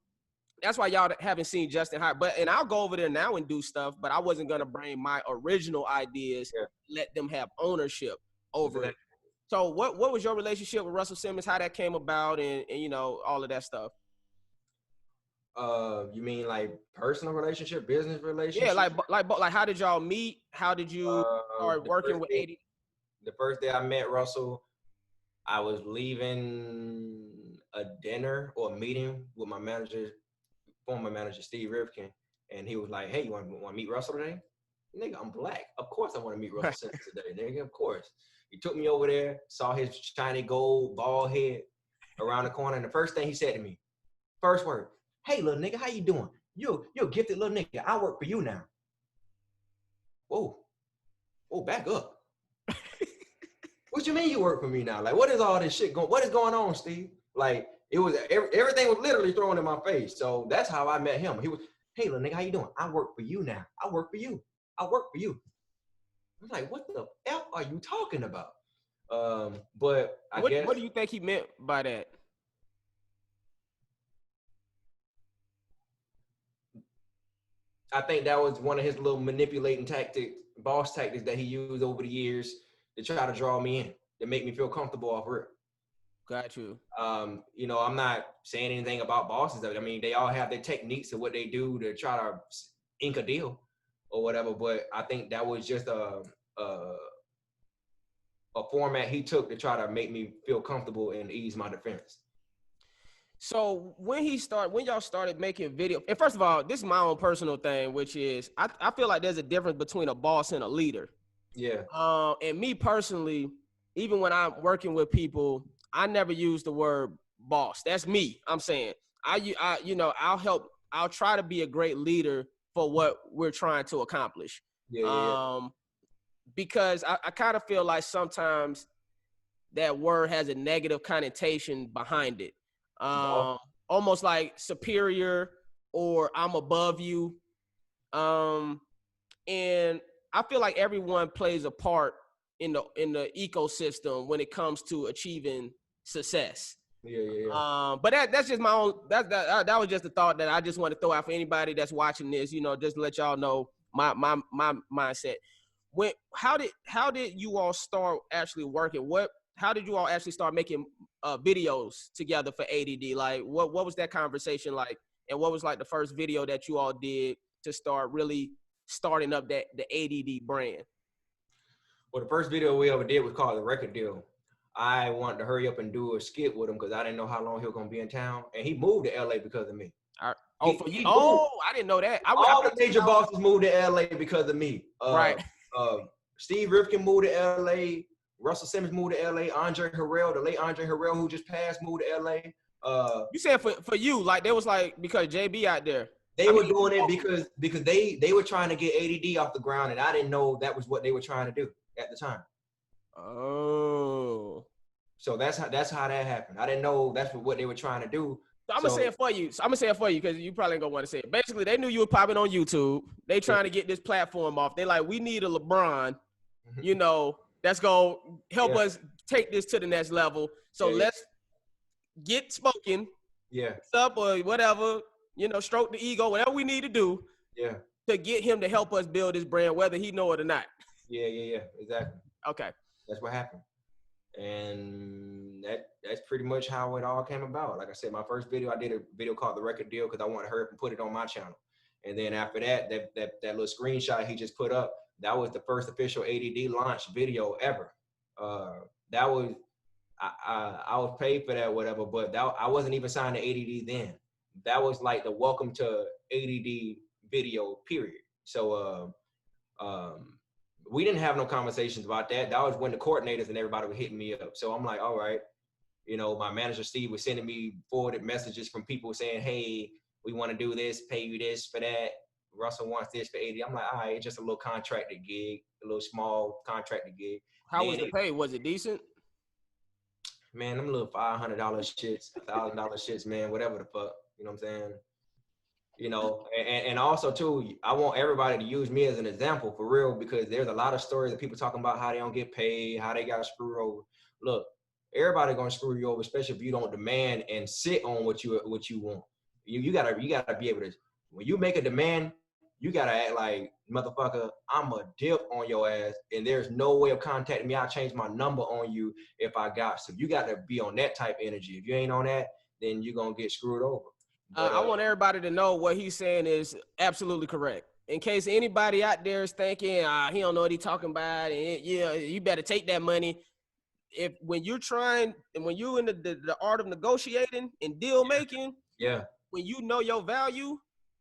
Speaker 1: That's why y'all haven't seen Justin High. And I'll go over there now and do stuff, but I wasn't gonna bring my original ideas, let them have ownership over it. So what was your relationship with Russell Simmons? How that came about, and you know, all of that stuff.
Speaker 2: You mean like personal relationship, business relationship?
Speaker 1: Yeah, like how did y'all meet? How did you start working with AD?
Speaker 2: The first day I met Russell, I was leaving a dinner or a meeting with my manager, former manager Steve Rifkin, and he was like, "Hey, you want to meet Russell today?" Nigga, I'm black. Of course I want to meet Russell Simmons today, nigga. Of course. He took me over there, saw his shiny gold bald head around the corner, and the first thing he said to me, first word, "Hey, little nigga, how you doing? You're a gifted little nigga. I work for you now." Whoa, back up. What you mean you work for me now? Like, what is all this shit going? What is going on, Steve? Like, it was everything was literally thrown in my face. So that's how I met him. He was, "Hey, little nigga, how you doing? I work for you now. I work for you. I work for you." I'm like, what the F are you talking about? But I guess.
Speaker 1: What do you think he meant by that?
Speaker 2: I think that was one of his little manipulating tactics, boss tactics that he used over the years to try to draw me in, to make me feel comfortable off rip.
Speaker 1: Got you.
Speaker 2: You know, I'm not saying anything about bosses. I mean, they all have their techniques of what they do to try to ink a deal or whatever. But I think that was just a format he took to try to make me feel comfortable and ease my defense.
Speaker 1: So when y'all started making video, and first of all, this is my own personal thing, which is I feel like there's a difference between a boss and a leader.
Speaker 2: Yeah.
Speaker 1: And me personally, even when I'm working with people, I never use the word boss. That's me. I'm saying I'll try to be a great leader for what we're trying to accomplish. Because I kind of feel like sometimes that word has a negative connotation behind it. Almost like superior or I'm above you. And I feel like everyone plays a part in the ecosystem when it comes to achieving success. But that's just my own. That was just a thought that I just want to throw out for anybody that's watching this. You know, just to let y'all know my mindset. How did you all start actually working? How did you all actually start making videos together for ADD? Like, what was that conversation like? And what was like the first video that you all did to start really starting up the ADD brand?
Speaker 2: Well, the first video we ever did was called The Record Deal. I wanted to hurry up and do a skit with him because I didn't know how long he was going to be in town. And he moved to LA because of me.
Speaker 1: I didn't know that.
Speaker 2: All the major bosses moved to LA because of me.
Speaker 1: Right.
Speaker 2: Steve Rifkin moved to LA. Russell Simmons moved to LA. Andre Harrell, the late Andre Harrell, who just passed, moved to LA.
Speaker 1: You said for you, like, they was like, because JB out there.
Speaker 2: They were doing it because they were trying to get ADD off the ground, and I didn't know that was what they were trying to do at the time.
Speaker 1: Oh.
Speaker 2: So that's how that happened. I didn't know that's what they were trying to do.
Speaker 1: So I'm gonna say it for you because you probably ain't gonna want to say it. Basically, they knew you were popping on YouTube. They trying to get this platform off. They like, we need a LeBron, you know, that's gonna help us take this to the next level. So let's get smoking, up or whatever, you know, stroke the ego, whatever we need to do, to get him to help us build this brand, whether he know it or not.
Speaker 2: Yeah, exactly.
Speaker 1: Okay,
Speaker 2: that's what happened, and that's pretty much how it all came about. Like I said, my first video, I did a video called The Record Deal because I wanted to hurry up and put it on my channel, and then after that little screenshot he just put up, that was the first official ADD launch video ever. That was I was paid for that, whatever, but I wasn't even signed to ADD then. That was like the welcome to ADD video, period. So we didn't have no conversations about that. That was when the coordinators and everybody were hitting me up. So I'm like, all right, you know, my manager Steve was sending me forwarded messages from people saying, hey, we want to do this, pay you this for that. Russell wants this for AD. I'm like, all right, it's just a little contracted gig, a little small contracted gig.
Speaker 1: How was the pay? Was it decent?
Speaker 2: Man, them little $500 shits, $1,000 shits, man, whatever the fuck. You know what I'm saying? You know, and also too, I want everybody to use me as an example for real, because there's a lot of stories of people talking about how they don't get paid, how they got screwed over. Look, everybody gonna screw you over, especially if you don't demand and sit on what you want. You gotta be able to, when you make a demand, you gotta act like, motherfucker, I'm a dip on your ass, and there's no way of contacting me. I'll change my number on you if I got to. You gotta be on that type of energy. If you ain't on that, then you're gonna get screwed over. But
Speaker 1: I want everybody to know what he's saying is absolutely correct. In case anybody out there is thinking, he don't know what he's talking about, and yeah, you better take that money. When you're in the art of negotiating and deal making,
Speaker 2: yeah,
Speaker 1: when you know your value,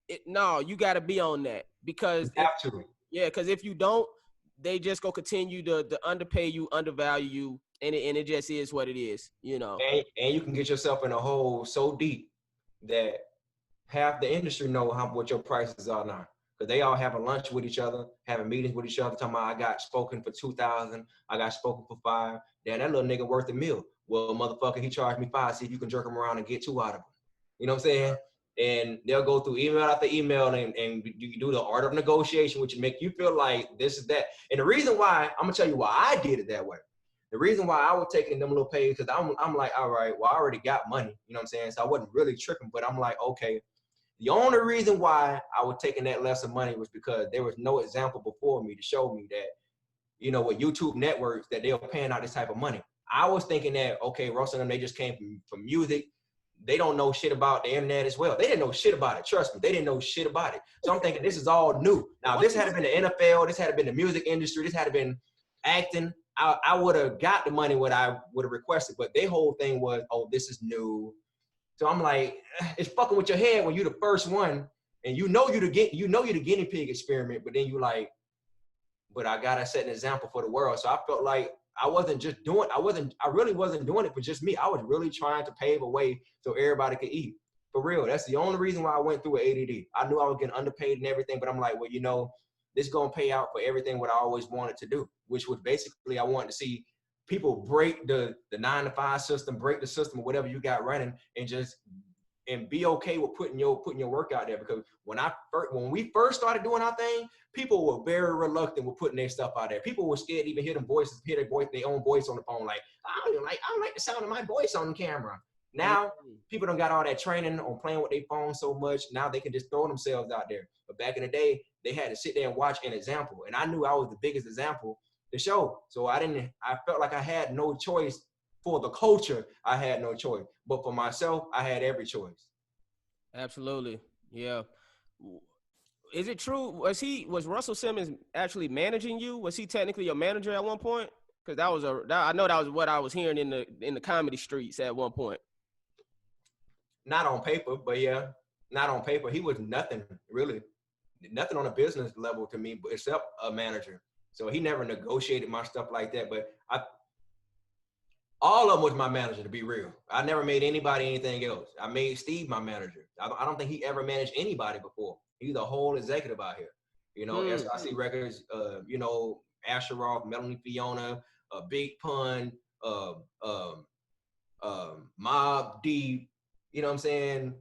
Speaker 1: you got to be on that, because if you don't, they just go continue to underpay you, undervalue you, and it just is what it is, you know.
Speaker 2: And you can get yourself in a hole so deep that half the industry know what your prices are now. Because they all having lunch with each other, having meetings with each other, talking about, I got spoken for 2,000, I got spoken for 5. Damn, that little nigga worth a meal. Well, motherfucker, he charged me 5. See if you can jerk him around and get 2 out of him. You know what I'm saying? And they'll go through email after email, and you do the art of negotiation, which make you feel like this is that. And the reason why, I'm gonna tell you why I did it that way. The reason why I was taking them little pays, because I'm like, all right, well, I already got money. You know what I'm saying? So I wasn't really tripping, but I'm like, okay. The only reason why I was taking that lesser money was because there was no example before me to show me that, you know, with YouTube networks, that they were paying out this type of money. I was thinking that, okay, Russell and them, they just came from music. They don't know shit about the internet as well. They didn't know shit about it. Trust me, they didn't know shit about it. So I'm thinking this is all new. Now, this had been the NFL, this had been the music industry, this had been acting. I would have got the money what I would have requested, but their whole thing was, oh, this is new. So I'm like, it's fucking with your head when you're the first one, and you know you're the guinea pig experiment, but then you like, but I gotta set an example for the world. So I felt like I really wasn't doing it for just me. I was really trying to pave a way so everybody could eat. For real. That's the only reason why I went through with ADD. I knew I was getting underpaid and everything, but I'm like, well, you know, this is gonna pay out for everything what I always wanted to do, which was basically I wanted to see people break the 9-to-5 system, break the system or whatever you got running, and be okay with putting your work out there. Because when we first started doing our thing, people were very reluctant with putting their stuff out there. People were scared to even hear their own voice on the phone. Like, I don't like the sound of my voice on the camera. Now people don't got all that training on playing with their phone so much. Now they can just throw themselves out there. But back in the day, they had to sit there and watch an example. And I knew I was the biggest example to show. So I felt like I had no choice. For the culture, I had no choice. But for myself, I had every choice.
Speaker 1: Absolutely. Yeah. Is it true? Was Russell Simmons actually managing you? Was he technically your manager at one point? Because I know that was what I was hearing in the comedy streets at one point.
Speaker 2: Not on paper, but yeah, not on paper. He was nothing really, nothing on a business level to me, except a manager. So he never negotiated my stuff like that. But all of them was my manager, to be real. I never made anybody anything else. I made Steve my manager. I don't think he ever managed anybody before. He's the whole executive out here. You know, SIC Records, you know, Asheroff, Melanie Fiona, Big Pun, Mob Deep, you know what I'm saying?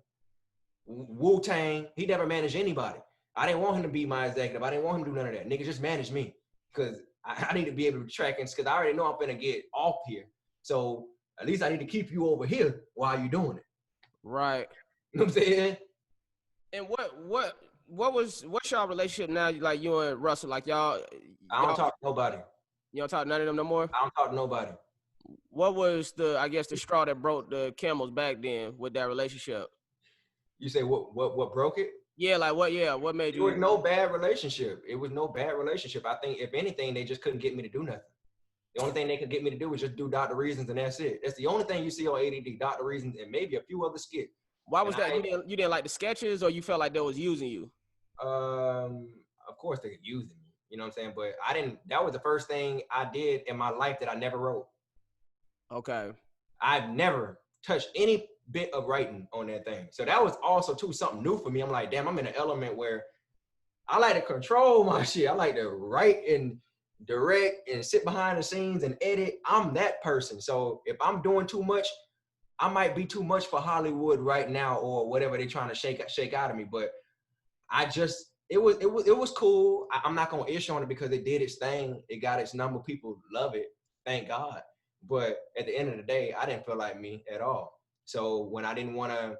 Speaker 2: Wu-Tang. He never managed anybody. I didn't want him to be my executive. I didn't want him to do none of that. Nigga, just manage me. Because I need to be able to track and because I already know I'm gonna get off here. So at least I need to keep you over here while you're doing it.
Speaker 1: Right.
Speaker 2: You know what I'm saying?
Speaker 1: And what's y'all relationship now? Like you and Russell, like y'all.
Speaker 2: I don't talk to nobody.
Speaker 1: You don't talk to none of them no more?
Speaker 2: I don't talk to nobody.
Speaker 1: What was the straw that broke the camel's back then with that relationship?
Speaker 2: You say what broke it?
Speaker 1: Yeah, like what made you?
Speaker 2: It was no bad relationship. It was no bad relationship. I think if anything, they just couldn't get me to do nothing. The only thing they could get me to do was just do Dr. Reasons, and that's it. That's the only thing you see on ADD, Dr. Reasons, and maybe a few other skits.
Speaker 1: Why was that? You didn't like the sketches, or you felt like they was using you?
Speaker 2: Of course they could use me. You know what I'm saying? But I didn't. That was the first thing I did in my life that I never wrote.
Speaker 1: Okay.
Speaker 2: I've never touched any bit of writing on that thing. So that was also too something new for me. I'm like, damn, I'm in an element where I like to control my shit. I like to write and direct and sit behind the scenes and edit. I'm that person. So if I'm doing too much, I might be too much for Hollywood right now or whatever they're trying to shake out of me. But it was cool. I'm not gonna issue on it because it did its thing. It got its number. People love it. Thank God. But at the end of the day, I didn't feel like me at all. So when I didn't want to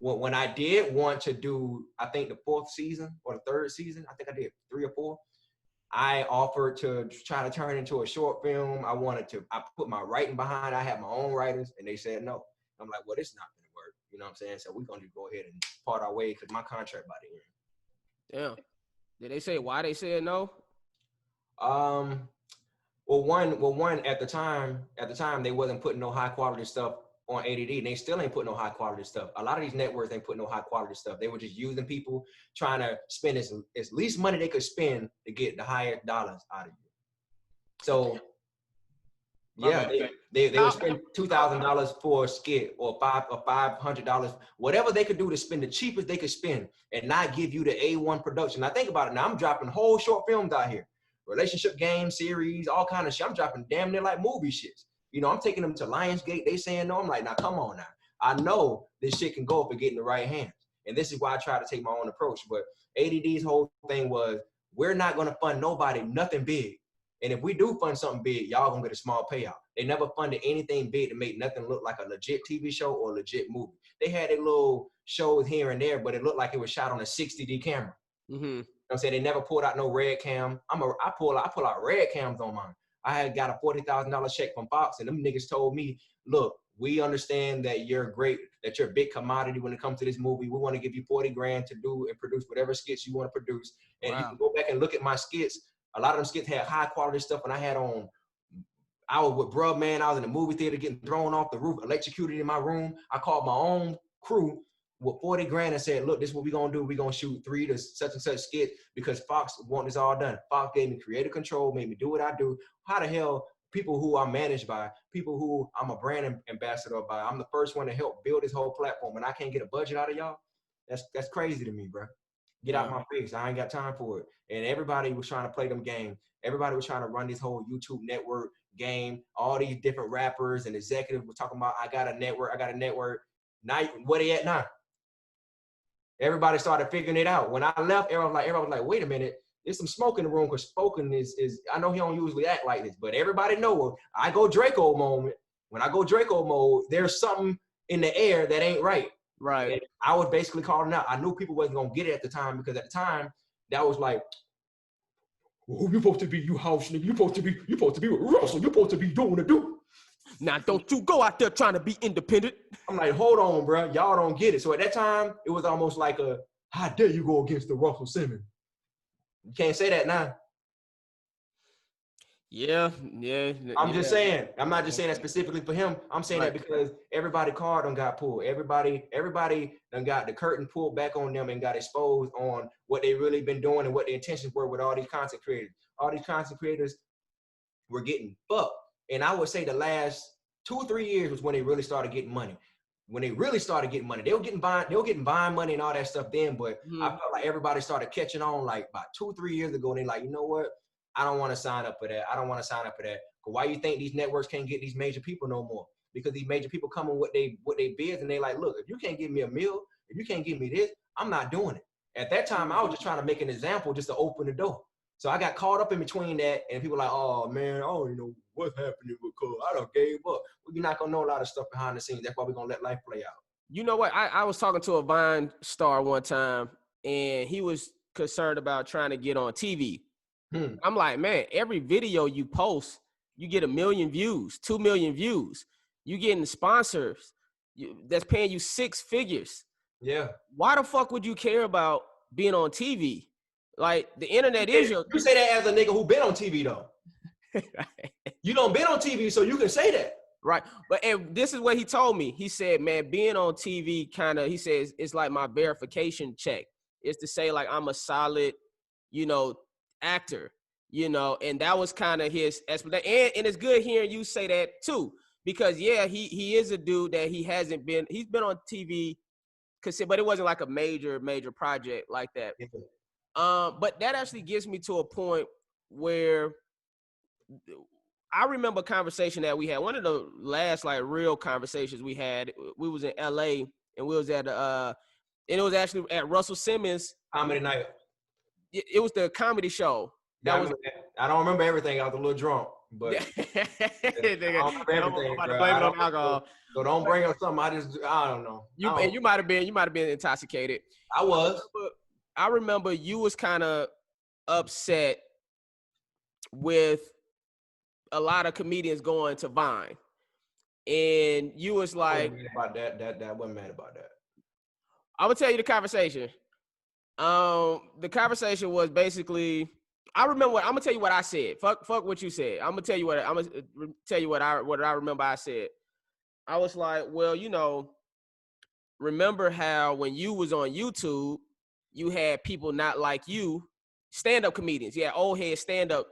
Speaker 2: when I did want to do, I think the 4th season or the 3rd season, I think I did 3 or 4. I offered to try to turn it into a short film. I put my writing behind. I had my own writers, and they said no. I'm like, well, it's not gonna work. You know what I'm saying? So we're gonna go ahead and part our way because my contract by the
Speaker 1: Damn. Did they say why they said no?
Speaker 2: end. Well, one at the time they wasn't putting no high quality stuff on ADD, and they still ain't putting no high quality stuff. A lot of these networks ain't putting no high quality stuff. They were just using people trying to spend as least money they could spend to get the highest dollars out of you. So yeah, they would spend $2,000 for a skit or $500, whatever they could do to spend the cheapest they could spend and not give you the A1 production. Now think about it. Now I'm dropping whole short films out here, relationship game series, all kind of shit. I'm dropping damn near like movie shits. You know, I'm taking them to Lionsgate. They saying no. I'm like, now come on now. I know this shit can go if it get in the right hands. And this is why I try to take my own approach. But ADD's whole thing was, we're not gonna fund nobody nothing big. And if we do fund something big, y'all gonna get a small payout. They never funded anything big to make nothing look like a legit TV show or a legit movie. They had their little shows here and there, but it looked like it was shot on a 60D camera.
Speaker 1: Mm-hmm.
Speaker 2: You know what I'm saying? They never pulled out no red cam. I pull out red cams on mine. I had got a $40,000 check from Fox, and them niggas told me, look, we understand that you're great, that you're a big commodity when it comes to this movie. We want to give you 40 grand to do and produce whatever skits you want to produce. And you can go back and look at my skits. A lot of them skits had high quality stuff. And I was with bruh, man. I was in the movie theater getting thrown off the roof, electrocuted in my room. I called my own crew with 40 grand and said, look, this is what we're going to do. We're going to shoot 3 to such and such skit because Fox want this all done. Fox gave me creative control, made me do what I do. How the hell people who I'm managed by, people who I'm a brand ambassador by, I'm the first one to help build this whole platform, and I can't get a budget out of y'all? That's crazy to me, bro. Get out my face. I ain't got time for it. And everybody was trying to play them games. Everybody was trying to run this whole YouTube network game. All these different rappers and executives were talking about, I got a network. Now, where they at now? Everybody started figuring it out. When I left, everybody was like, wait a minute, there's some smoke in the room, because Spoken is I know he don't usually act like this, but everybody know I go Draco moment. When I go Draco mode, there's something in the air that ain't right.
Speaker 1: Right.
Speaker 2: And I was basically calling out. I knew people wasn't gonna get it at the time, because at the time that was like, who you supposed to be? You house nigga. You supposed to be with Russell. You supposed to be doing the do.
Speaker 1: Now don't you go out there trying to be independent.
Speaker 2: I'm like, hold on, bro. Y'all don't get it. So at that time, it was almost like how dare you go against the Russell Simmons? You can't say that now.
Speaker 1: Yeah.
Speaker 2: I'm just saying. I'm not just saying that specifically for him. I'm saying that because everybody card done got pulled. Everybody done got the curtain pulled back on them and got exposed on what they really been doing and what their intentions were with all these content creators. All these content creators were getting fucked. And I would say the last 2 or 3 years was when they really started getting money. When they really started getting money, they were getting buying money and all that stuff then. But I felt like everybody started catching on like about 2 or 3 years ago. And they like, you know what? I don't want to sign up for that. But why you think these networks can't get these major people no more? Because these major people come in what they bids, and they like, look, if you can't give me a meal, if you can't give me this, I'm not doing it. At that time, I was just trying to make an example just to open the door. So I got caught up in between that, and people like, oh man, I don't even know what's happening with Cole. I done gave up. We're not gonna know a lot of stuff behind the scenes. That's why we're gonna let life play out.
Speaker 1: You know what? I was talking to a Vine star one time, and he was concerned about trying to get on TV. I'm like, man, every video you post, you get 1 million views, 2 million views. You getting sponsors that's paying you 6 figures.
Speaker 2: Yeah.
Speaker 1: Why the fuck would you care about being on TV? Like, the internet is your...
Speaker 2: You say that as a nigga who been on TV, though. You don't been on TV, so you can say that.
Speaker 1: Right. But and this is what he told me. He said, man, being on TV he says, it's like my verification check. It's to say, like, I'm a solid, actor, and that was kind of his explanation. And it's good hearing you say that too, because he is a dude that he's been on TV, but it wasn't like a major project like that. But that actually gets me to a point where I remember a conversation that we had. One of the last like real conversations we had, we was in LA, and we was at and it was actually at Russell Simmons
Speaker 2: Comedy Night.
Speaker 1: It was the comedy show.
Speaker 2: Yeah, I don't remember everything. I was a little drunk, but
Speaker 1: Nigga,
Speaker 2: I don't remember
Speaker 1: I'm
Speaker 2: everything,
Speaker 1: about to
Speaker 2: bro.
Speaker 1: blame
Speaker 2: I
Speaker 1: it on
Speaker 2: don't.
Speaker 1: alcohol.
Speaker 2: So don't bring up something. I don't know.
Speaker 1: You might have been intoxicated.
Speaker 2: I was.
Speaker 1: I remember you was kind of upset with a lot of comedians going to Vine, and you was like,
Speaker 2: about that wasn't mad about that.
Speaker 1: I'm gonna tell you the conversation. The conversation was basically, I'm gonna tell you what I said. Fuck what you said. I'm gonna tell you what I remember I said. I was like, well, remember how when you was on YouTube, you had people not like you, stand-up comedians. Yeah, old head stand-up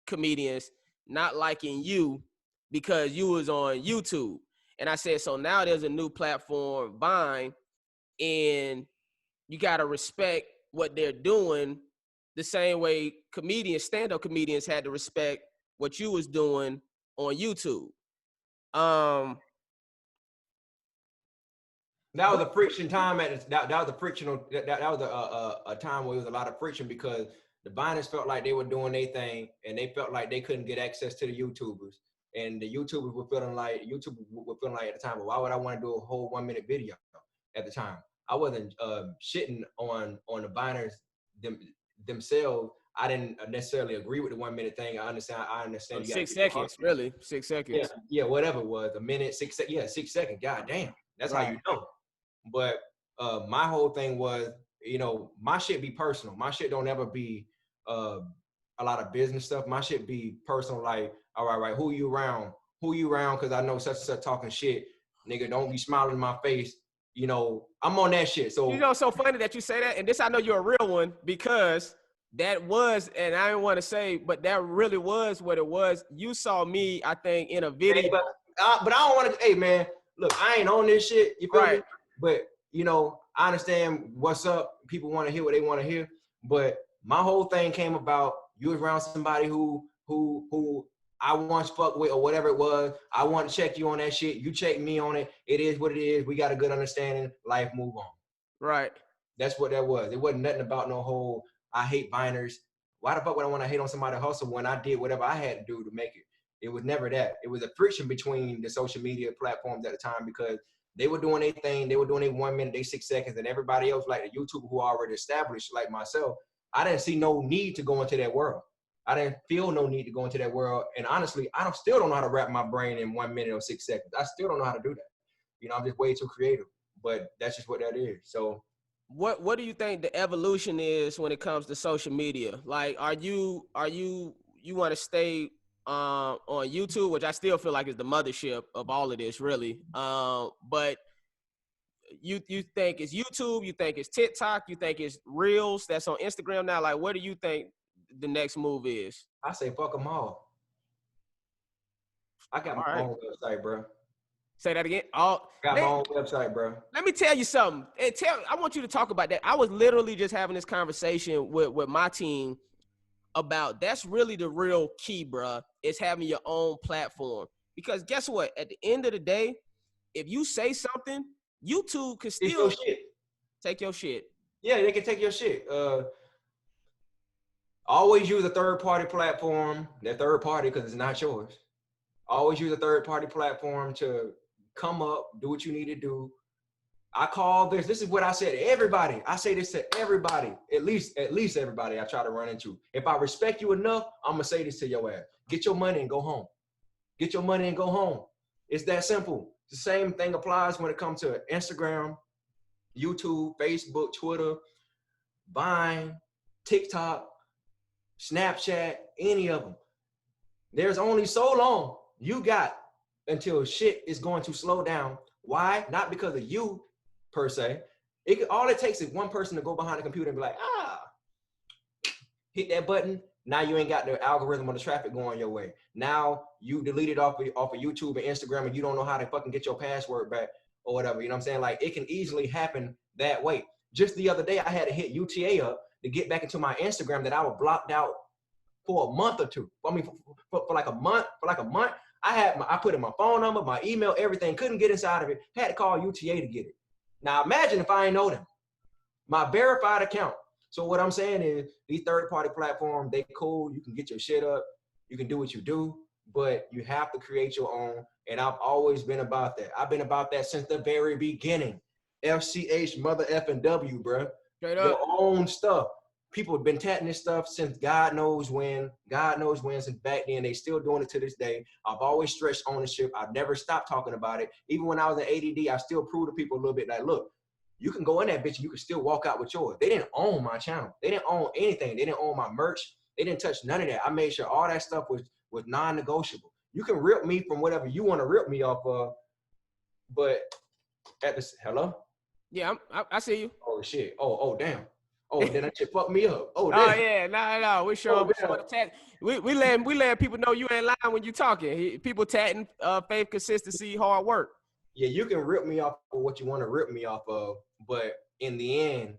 Speaker 1: comedians not liking you because you was on YouTube. And I said, so now there's a new platform, Vine, and you gotta respect what they're doing the same way stand-up comedians had to respect what you was doing on YouTube.
Speaker 2: That was a friction time that was a frictional that was a time where there was a lot of friction because the Viners felt like they were doing their thing and they felt like they couldn't get access to the YouTubers, and the YouTubers were feeling like at the time, well, why would I want to do a whole 1 minute video at the time? I wasn't shitting on the Viners themselves. I didn't necessarily agree with the 1 minute thing. I understand.
Speaker 1: 6 seconds, really, 6 seconds.
Speaker 2: Yeah, whatever it was, a minute, 6 seconds. Yeah, 6 seconds. God damn, that's right. How you know. But my whole thing was, my shit be personal. My shit don't ever be a lot of business stuff. My shit be personal. Like, all right, who you around? Because I know such and such talking shit. Nigga, don't be smiling in my face. I'm on that shit. So
Speaker 1: it's so funny that you say that. And this, I know you're a real one because that was, and I didn't want to say, but that really was what it was. You saw me, I think, in a video.
Speaker 2: Hey, but I don't want to. Hey, man, look, I ain't on this shit. You feel me? But, I understand what's up. People want to hear what they want to hear. But my whole thing came about you was around somebody who I once fucked with or whatever it was. I want to check you on that shit. You check me on it. It is what it is. We got a good understanding. Life move on.
Speaker 1: Right.
Speaker 2: That's what that was. It wasn't nothing about no whole, I hate Viners. Why the fuck would I want to hate on somebody hustle when I did whatever I had to do to make it? It was never that. It was a friction between the social media platforms at the time because they were doing their thing. They were doing their 1 minute, they 6 seconds, and everybody else, like the YouTuber who already established, like myself, I didn't see no need to go into that world. I didn't feel no need to go into that world. And honestly, still don't know how to wrap my brain in 1 minute or 6 seconds. I still don't know how to do that. I'm just way too creative. But that's just what that is. So
Speaker 1: what do you think the evolution is when it comes to social media? Like, are you want to stay on YouTube, which I still feel like is the mothership of all of this, really. But you think it's YouTube, you think it's TikTok, you think it's Reels that's on Instagram now. Like, what do you think the next move is?
Speaker 2: I say fuck them all. I got my own website, bro.
Speaker 1: Say that again.
Speaker 2: Got my own website, bro.
Speaker 1: Let me tell you something. I want you to talk about that. I was literally just having this conversation with my team about that's really the real key, bro, is having your own platform. Because guess what? At the end of the day, if you say something, YouTube can still take your shit.
Speaker 2: Yeah, they can take your shit. Always use a third-party platform. That third party, because it's not yours. Always use a third-party platform to come up, do what you need to do. I call this. This is what I said to everybody. I say this to everybody, at least everybody I try to run into. If I respect you enough, I'm gonna say this to your ass: get your money and go home. Get your money and go home. It's that simple. The same thing applies when it comes to Instagram, YouTube, Facebook, Twitter, Vine, TikTok, Snapchat, any of them. There's only so long you got until shit is going to slow down. Why? Not because of you per se. All it takes is one person to go behind the computer and be like, hit that button. Now you ain't got the algorithm or the traffic going your way. Now you deleted off of YouTube and Instagram and you don't know how to fucking get your password back or whatever. You know what I'm saying? Like, it can easily happen that way. Just the other day, I had to hit UTA up to get back into my Instagram that I was blocked out for a month or two. I mean, for like a month. I put in my phone number, my email, everything. Couldn't get inside of it. Had to call UTA to get it. Now imagine if I ain't know them. My verified account. So what I'm saying is these third-party platforms, they cool. You can get your shit up. You can do what you do, but you have to create your own. And I've always been about that. I've been about that since the very beginning. FCH mother effing W, bro.
Speaker 1: Straight
Speaker 2: Your
Speaker 1: up.
Speaker 2: own stuff. People have been tatting this stuff since God knows when, since back then. They still doing it to this day. I've always stressed ownership. I've never stopped talking about it. Even when I was in ADD, I still proved to people a little bit like, look, you can go in that bitch and you can still walk out with yours. They didn't own my channel. They didn't own anything. They didn't own my merch. They didn't touch none of that. I made sure all that stuff was non-negotiable. You can rip me from whatever you want to rip me off of, but at this, hello?
Speaker 1: Yeah, I see you.
Speaker 2: Oh shit. Oh damn. Oh, then that shit fucked me up. Oh,
Speaker 1: Oh
Speaker 2: damn.
Speaker 1: yeah, no. We show the tat. We let people know you ain't lying when you talking. People tatting faith, consistency, hard work.
Speaker 2: Yeah, you can rip me off of what you want to rip me off of, but in the end,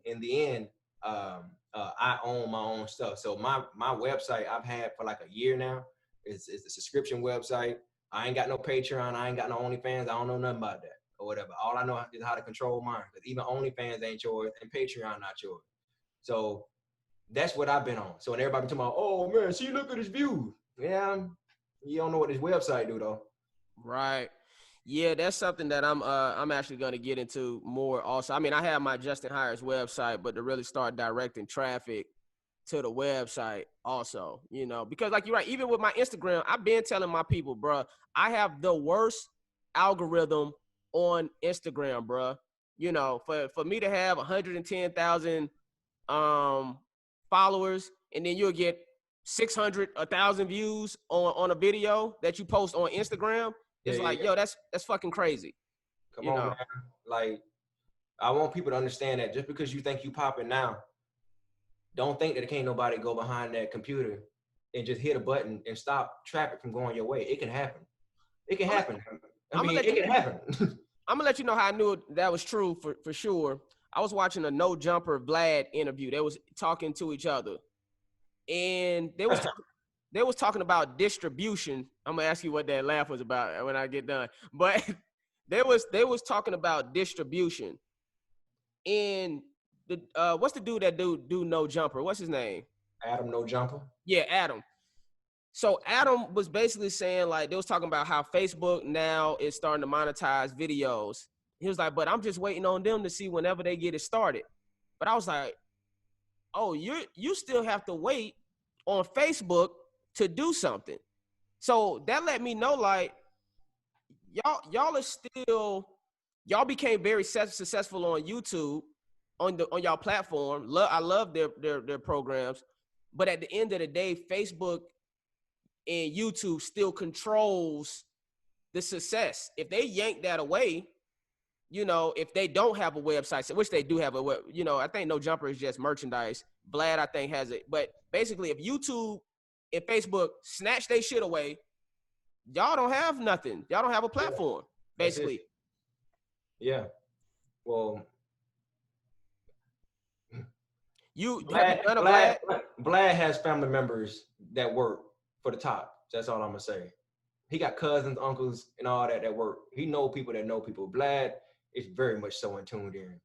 Speaker 2: I own my own stuff. So my website I've had for like a year now. It's a subscription website. I ain't got no Patreon. I ain't got no OnlyFans. I don't know nothing about that or whatever. All I know is how to control mine. Because even OnlyFans ain't yours and Patreon not yours. So that's what I've been on. So when everybody talking about, oh man, see, look at his views. Yeah, you don't know what this website do though.
Speaker 1: Right. Yeah, that's something that I'm actually going to get into more also. I mean, I have my Justin Hires website, but to really start directing traffic to the website also, you know, because like you're right, even with my Instagram, I've been telling my people, bro, I have the worst algorithm on Instagram, bro. You know, for me to have 110,000 followers and then you'll get 600, 1,000 views on a video that you post on Instagram. It's yo, that's fucking crazy.
Speaker 2: Come on, man. Like, I want people to understand that just because you think you popping now, don't think that it can't nobody go behind that computer and just hit a button and stop traffic from going your way. It can happen. It can happen. I mean, it can happen.
Speaker 1: I'm gonna let you know how I knew that was true for sure. I was watching a No Jumper Vlad interview. They was talking to each other, and they was talking about distribution. I'm gonna ask you what that laugh was about when I get done. But they was talking about distribution. And the what's the dude that do No Jumper? What's his name?
Speaker 2: Adam No Jumper.
Speaker 1: Yeah, Adam. So Adam was basically saying, like, they was talking about how Facebook now is starting to monetize videos. He was like, but I'm just waiting on them to see whenever they get it started. But I was like, oh, you still have to wait on Facebook to do something. So that let me know, like, y'all are still, y'all became very successful on YouTube, on y'all platform. I love their programs, but at the end of the day, Facebook and YouTube still controls the success. If they yank that away, you know, if they don't have a website, which they do have you know, I think No Jumper is just merchandise. Vlad, I think, has it. But basically, if YouTube and Facebook snatch their shit away, y'all don't have nothing. Y'all don't have a platform, basically.
Speaker 2: Yeah. Well, Vlad has family members that work for the top. That's all I'm gonna say. He got cousins, uncles, and all that work. He know people that know people. Vlad is very much so in tuned in.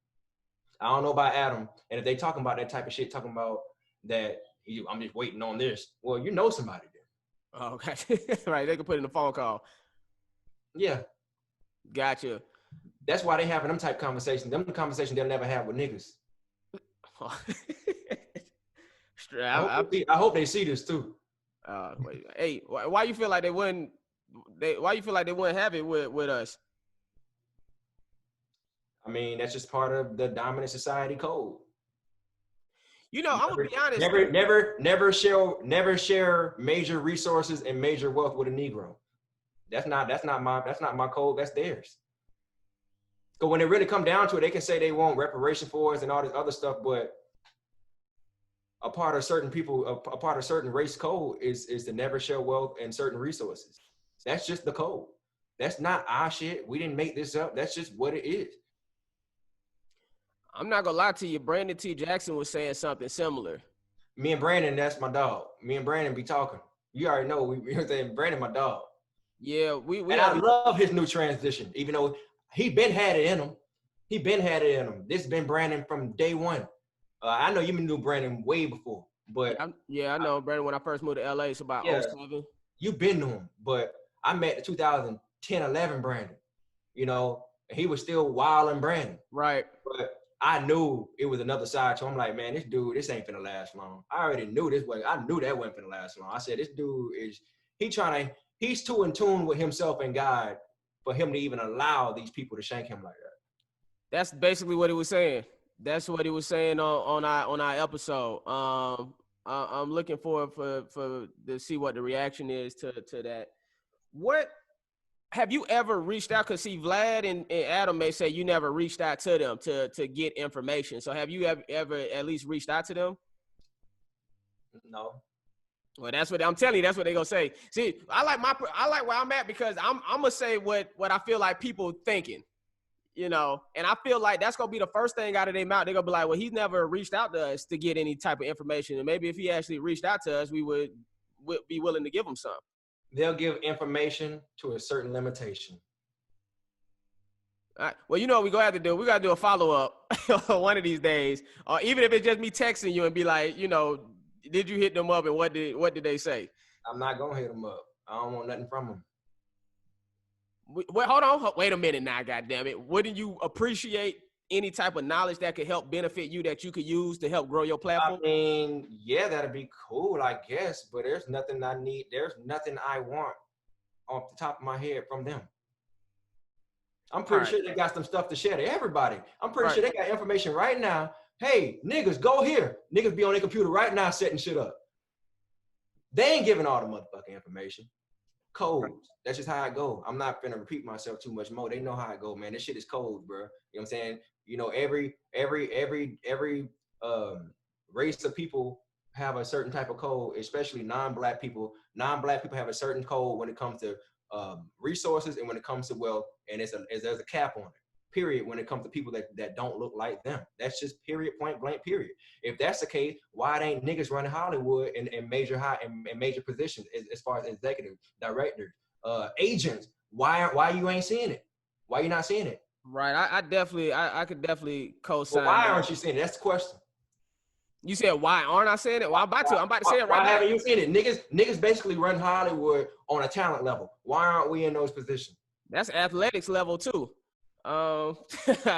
Speaker 2: I don't know about Adam, and if they talking about that type of shit, talking about that, I'm just waiting on this. Well, you know somebody then.
Speaker 1: Oh, okay. Right, they can put in a phone call.
Speaker 2: Yeah.
Speaker 1: Gotcha.
Speaker 2: That's why they having them type conversations. Them conversations they'll never have with niggas. I hope they see this too.
Speaker 1: Wait, hey, why you feel like they wouldn't? Why you feel like they wouldn't have it with us?
Speaker 2: I mean, that's just part of the dominant society code.
Speaker 1: You know, I'm gonna be honest.
Speaker 2: Never share major resources and major wealth with a Negro. That's not my code. That's theirs. So when it really come down to it, they can say they want reparation for us and all this other stuff, but a part of certain people, a part of certain race code is to never share wealth and certain resources. That's just the code. That's not our shit. We didn't make this up. That's just what it is.
Speaker 1: I'm not gonna lie to you. Brandon T. Jackson was saying something similar.
Speaker 2: Me and Brandon, that's my dog. Me and Brandon be talking. You already know. You're saying Brandon, my dog.
Speaker 1: Yeah, we
Speaker 2: and I love his new transition, even though he been had it in him. This been Brandon from day one. I know you knew Brandon way before, but
Speaker 1: I know Brandon when I first moved to LA. It's about
Speaker 2: yeah,
Speaker 1: 07.
Speaker 2: you've been to him. But I met the 2010, 11 Brandon. You know, and he was still wild and Brandon.
Speaker 1: Right.
Speaker 2: But I knew it was another side to him. I'm like, man, this dude, this ain't finna last long. I already knew this way. I knew that wasn't finna last long. I said, this dude he's too in tune with himself and God for him to even allow these people to shank him like that.
Speaker 1: That's basically what he was saying. That's what he was saying on our episode. I'm looking forward for to see what the reaction is to that. What have you ever reached out? Because see, Vlad and Adam may say you never reached out to them to get information. So have you ever at least reached out to them?
Speaker 2: No.
Speaker 1: Well, that's what I'm telling you. That's what they're gonna say. See, I like where I'm at because I'm gonna say what I feel like people thinking. You know, and I feel like that's gonna be the first thing out of their mouth. They're gonna be like, well, he's never reached out to us to get any type of information. And maybe if he actually reached out to us, we would be willing to give him some.
Speaker 2: They'll give information to a certain limitation.
Speaker 1: All right. Well, you know what we're gonna have to do? We gotta do a follow-up one of these days. Or even if it's just me texting you and be like, you know, did you hit them up and what did they say?
Speaker 2: I'm not gonna hit them up. I don't want nothing from them.
Speaker 1: Wait, hold on. Wait a minute now, goddamn it. Wouldn't you appreciate any type of knowledge that could help benefit you that you could use to help grow your platform?
Speaker 2: I mean, yeah, that'd be cool, I guess, but there's nothing I need. There's nothing I want off the top of my head from them. I'm pretty sure they got some stuff to share to everybody. I'm pretty sure they got information right now. Hey, niggas, go here. Niggas be on their computer right now setting shit up. They ain't giving all the motherfucking information. Codes. That's just how I go. I'm not gonna repeat myself too much more. They know how I go, man. This shit is cold, bro. You know what I'm saying? You know, every race of people have a certain type of code, especially non-black people. Non-black people have a certain code when it comes to resources and when it comes to wealth, and there's a cap on it. Period. When it comes to people that don't look like them, that's just period, point blank. Period. If that's the case, why ain't niggas running Hollywood in major positions as far as executives, directors, agents? Why you ain't seeing it? Why you not seeing it?
Speaker 1: Right. I could definitely co-sign.
Speaker 2: Well, why aren't you seeing it? That's the question.
Speaker 1: You said why aren't I saying it? Well, I'm about to say it right now.
Speaker 2: Why haven't you seen it? Niggas basically run Hollywood on a talent level. Why aren't we in those positions?
Speaker 1: That's athletics level too. I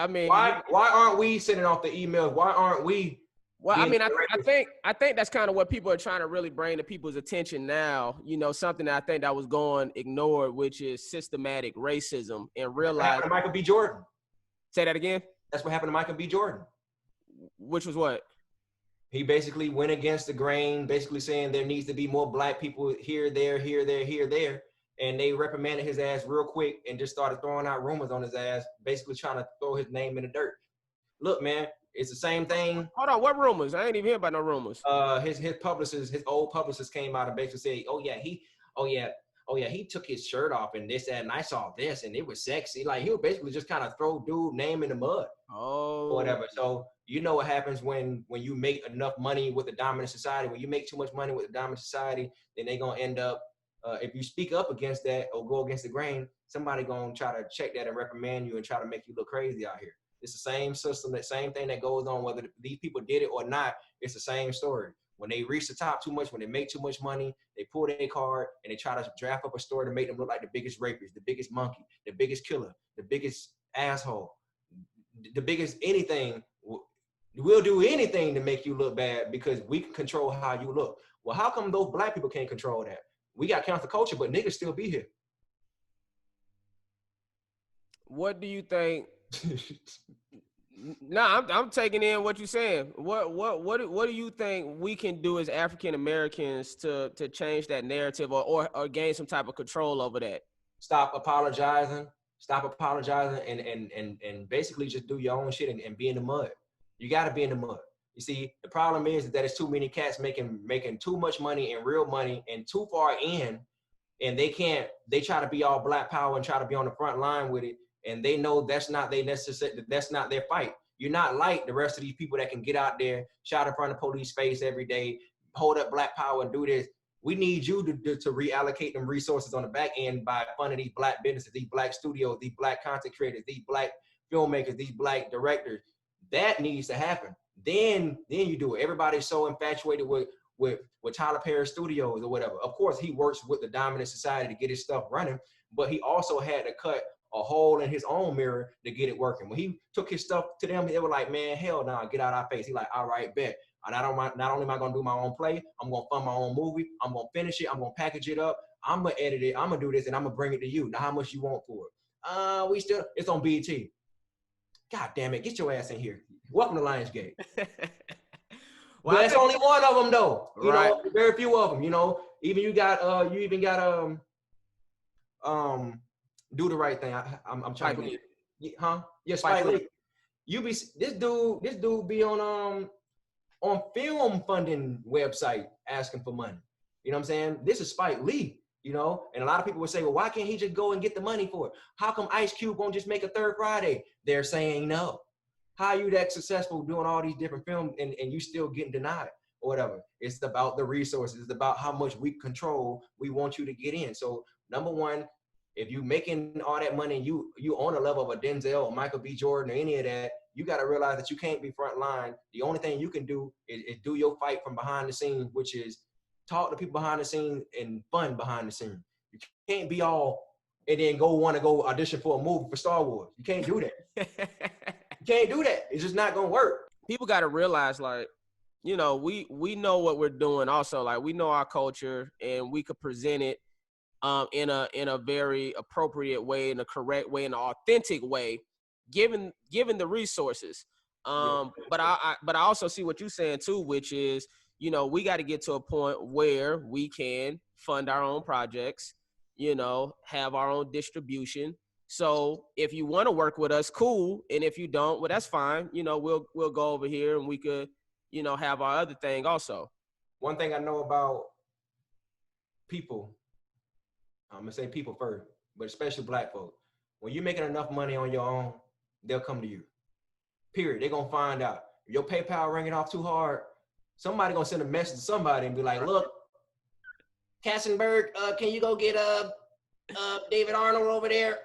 Speaker 1: mean,
Speaker 2: why aren't we sending off the emails? Why aren't we?
Speaker 1: Well, I mean, I think that's kind of what people are trying to really bring to people's attention now. You know, something that I think that was going ignored, which is systematic racism, and realize.
Speaker 2: What happened to Michael B. Jordan?
Speaker 1: Say that again.
Speaker 2: That's what happened to Michael B. Jordan.
Speaker 1: Which was what?
Speaker 2: He basically went against the grain, basically saying there needs to be more black people here, there. And they reprimanded his ass real quick and just started throwing out rumors on his ass, basically trying to throw his name in the dirt. Look, man, it's the same thing.
Speaker 1: Hold on, what rumors? I ain't even hear about no rumors.
Speaker 2: His old publicist came out and basically said, he took his shirt off and this, that, and I saw this and it was sexy. Like, he would basically just kind of throw dude name in the mud.
Speaker 1: Oh.
Speaker 2: Or whatever. So you know what happens when you make enough money with the dominant society. When you make too much money with the dominant society, then they're gonna end up, if you speak up against that or go against the grain, somebody gonna try to check that and reprimand you and try to make you look crazy out here. It's the same system, that same thing that goes on whether these people did it or not. It's the same story. When they reach the top too much, when they make too much money, they pull their card and they try to draft up a story to make them look like the biggest rapist, the biggest monkey, the biggest killer, the biggest asshole, the biggest anything. We'll do anything to make you look bad because we can control how you look. Well, how come those black people can't control that? We got cancel culture, but niggas still be here.
Speaker 1: What do you think? I'm taking in what you're saying. What do you think we can do as African Americans to change that narrative or gain some type of control over that?
Speaker 2: Stop apologizing and basically just do your own shit and be in the mud. You got to be in the mud. You see, the problem is that it's too many cats making too much money and real money and too far in, and they try to be all black power and try to be on the front line with it. And they know that's not their fight. You're not like the rest of these people that can get out there, shout in front of police face every day, hold up black power and do this. We need you to reallocate them resources on the back end by funding these black businesses, these black studios, these black content creators, these black filmmakers, these black directors. That needs to happen. Then you do it. Everybody's so infatuated with Tyler Perry Studios or whatever. Of course, he works with the Dominant Society to get his stuff running, but he also had to cut a hole in his own mirror to get it working. When he took his stuff to them, they were like, man, hell no, get out of our face. He like, all right, bet. And not only am I gonna do my own play, I'm gonna fund my own movie, I'm gonna finish it, I'm gonna package it up, I'm gonna edit it, I'm gonna do this, and I'm gonna bring it to you. Now, how much you want for it? It's on BET. God damn it, get your ass in here. Welcome to Lionsgate. Well, that's only one of them though. You know, very few of them. You know, even you got Do the Right Thing. I'm trying to get, huh? Yeah, Spike Lee. This dude be on film funding website asking for money. You know what I'm saying? This is Spike Lee. You know, and a lot of people would say, well, why can't he just go and get the money for it? How come Ice Cube won't just make a Third Friday? They're saying no. How are you that successful doing all these different films and you still getting denied or whatever? It's about the resources. It's about how much we control we want you to get in. So number one, if you making all that money and you on a level of a Denzel or Michael B. Jordan or any of that, you got to realize that you can't be front line. The only thing you can do is do your fight from behind the scenes, which is talk to people behind the scenes and fun behind the scenes. You can't be all and then want to go audition for a movie for Star Wars. You can't do that. You can't do that. It's just not gonna work.
Speaker 1: People got to realize, like, you know, we know what we're doing. Also, like, we know our culture and we could present it in a very appropriate way, in a correct way, in an authentic way, given the resources. But I also see what you're saying too, which is, you know, we got to get to a point where we can fund our own projects, you know, have our own distribution. So if you want to work with us, cool. And if you don't, well, that's fine. You know, we'll go over here and we could, you know, have our other thing also.
Speaker 2: One thing I know about people, I'm gonna say people first, but especially Black folks, when you're making enough money on your own, they'll come to you. Period. They're gonna find out. If your PayPal ringing off too hard, somebody gonna send a message to somebody and be like, look, Kassenberg, can you go get David Arnold over there?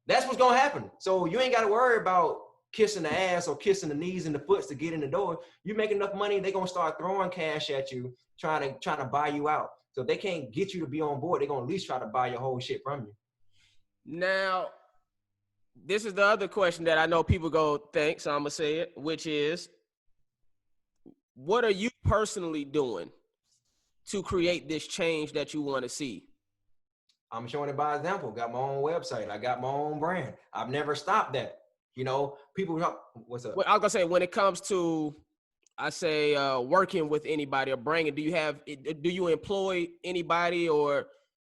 Speaker 2: That's what's gonna happen. So you ain't gotta worry about kissing the ass or kissing the knees and the foots to get in the door. You make enough money, they're gonna start throwing cash at you, trying to buy you out. So if they can't get you to be on board, they're gonna at least try to buy your whole shit from you.
Speaker 1: Now, this is the other question that I know people go think, so I'm gonna say it, which is, what are you personally doing to create this change that you want to see?
Speaker 2: I'm showing it by example. Got my own website. I got my own brand. I've never stopped that. You know, people, what's up?
Speaker 1: Well, I was gonna say, when it comes to, I say, working with anybody or bringing, do you employ anybody, or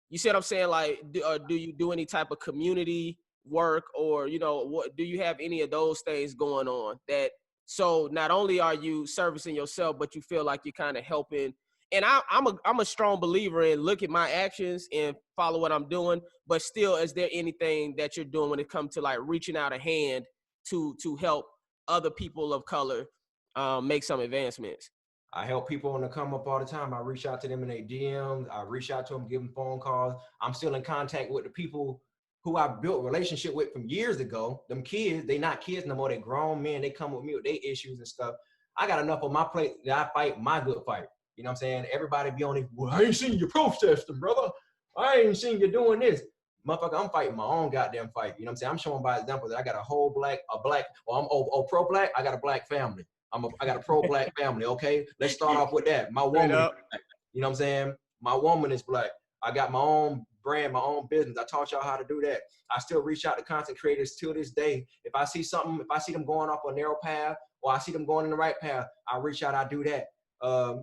Speaker 1: you see what I'm saying? Like, do you do any type of community work, or, you know, what, do you have any of those things going on that, so not only are you servicing yourself, but you feel like you're kind of helping? And I'm a strong believer in look at my actions and follow what I'm doing, but still, is there anything that you're doing when it comes to like reaching out a hand to help other people of color make some advancements?
Speaker 2: I help people on the come up all the time. I reach out to them in their DMs. I reach out to them, give them phone calls. I'm still in contact with the people who I built a relationship with from years ago. Them kids, they not kids no more. They grown men. They come with me with their issues and stuff. I got enough on my plate that I fight my good fight. You know what I'm saying? Everybody be on it. Well, I ain't seen you protesting, brother. I ain't seen you doing this. Motherfucker, I'm fighting my own goddamn fight. You know what I'm saying? I'm showing by example that I got I'm pro-black. I got a black family. I got a pro-black family, okay? Let's start off with that. My woman, you know what I'm saying? My woman is black. I got my own brand, my own business. I taught y'all how to do that. I still reach out to content creators till this day. If I see something, if I see them going off a narrow path or I see them going in the right path, I reach out, I do that.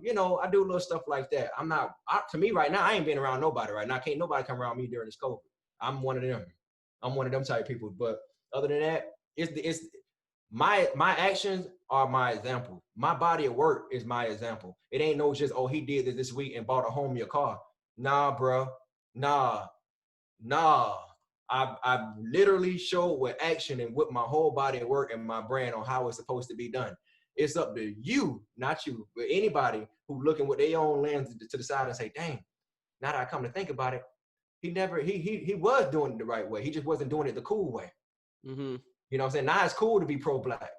Speaker 2: You know, I do little stuff like that. To me right now, I ain't been around nobody right now. Can't nobody come around me during this COVID. I'm one of them. I'm one of them type of people. But other than that, it's my actions are my example. My body of work is my example. It ain't no just, oh, he did this week and bought a home your car. Nah, bro. Nah. I've literally showed with action and with my whole body of work and my brand on how it's supposed to be done. It's up to you, not you, but anybody who looking with their own lens to the side and say, dang, now that I come to think about it, he was doing it the right way. He just wasn't doing it the cool way.
Speaker 1: Mm-hmm.
Speaker 2: You know what I'm saying? Now it's cool to be pro-black.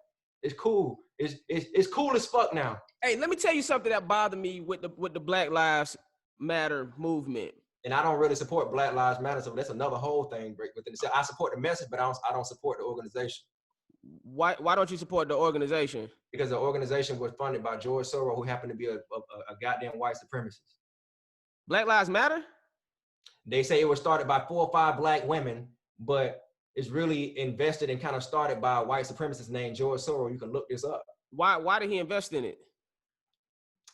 Speaker 2: It's cool. It's cool as fuck now.
Speaker 1: Hey, let me tell you something that bothered me with the Black Lives Matter movement.
Speaker 2: And I don't really support Black Lives Matter, so that's another whole thing within itself. I support the message, but I don't support the organization.
Speaker 1: Why don't you support the organization?
Speaker 2: Because the organization was funded by George Soros, who happened to be a goddamn white supremacist.
Speaker 1: Black Lives Matter?
Speaker 2: They say it was started by 4 or 5 black women, but it's really invested and kind of started by a white supremacist named George Soros. You can look this up.
Speaker 1: Why did he invest in it?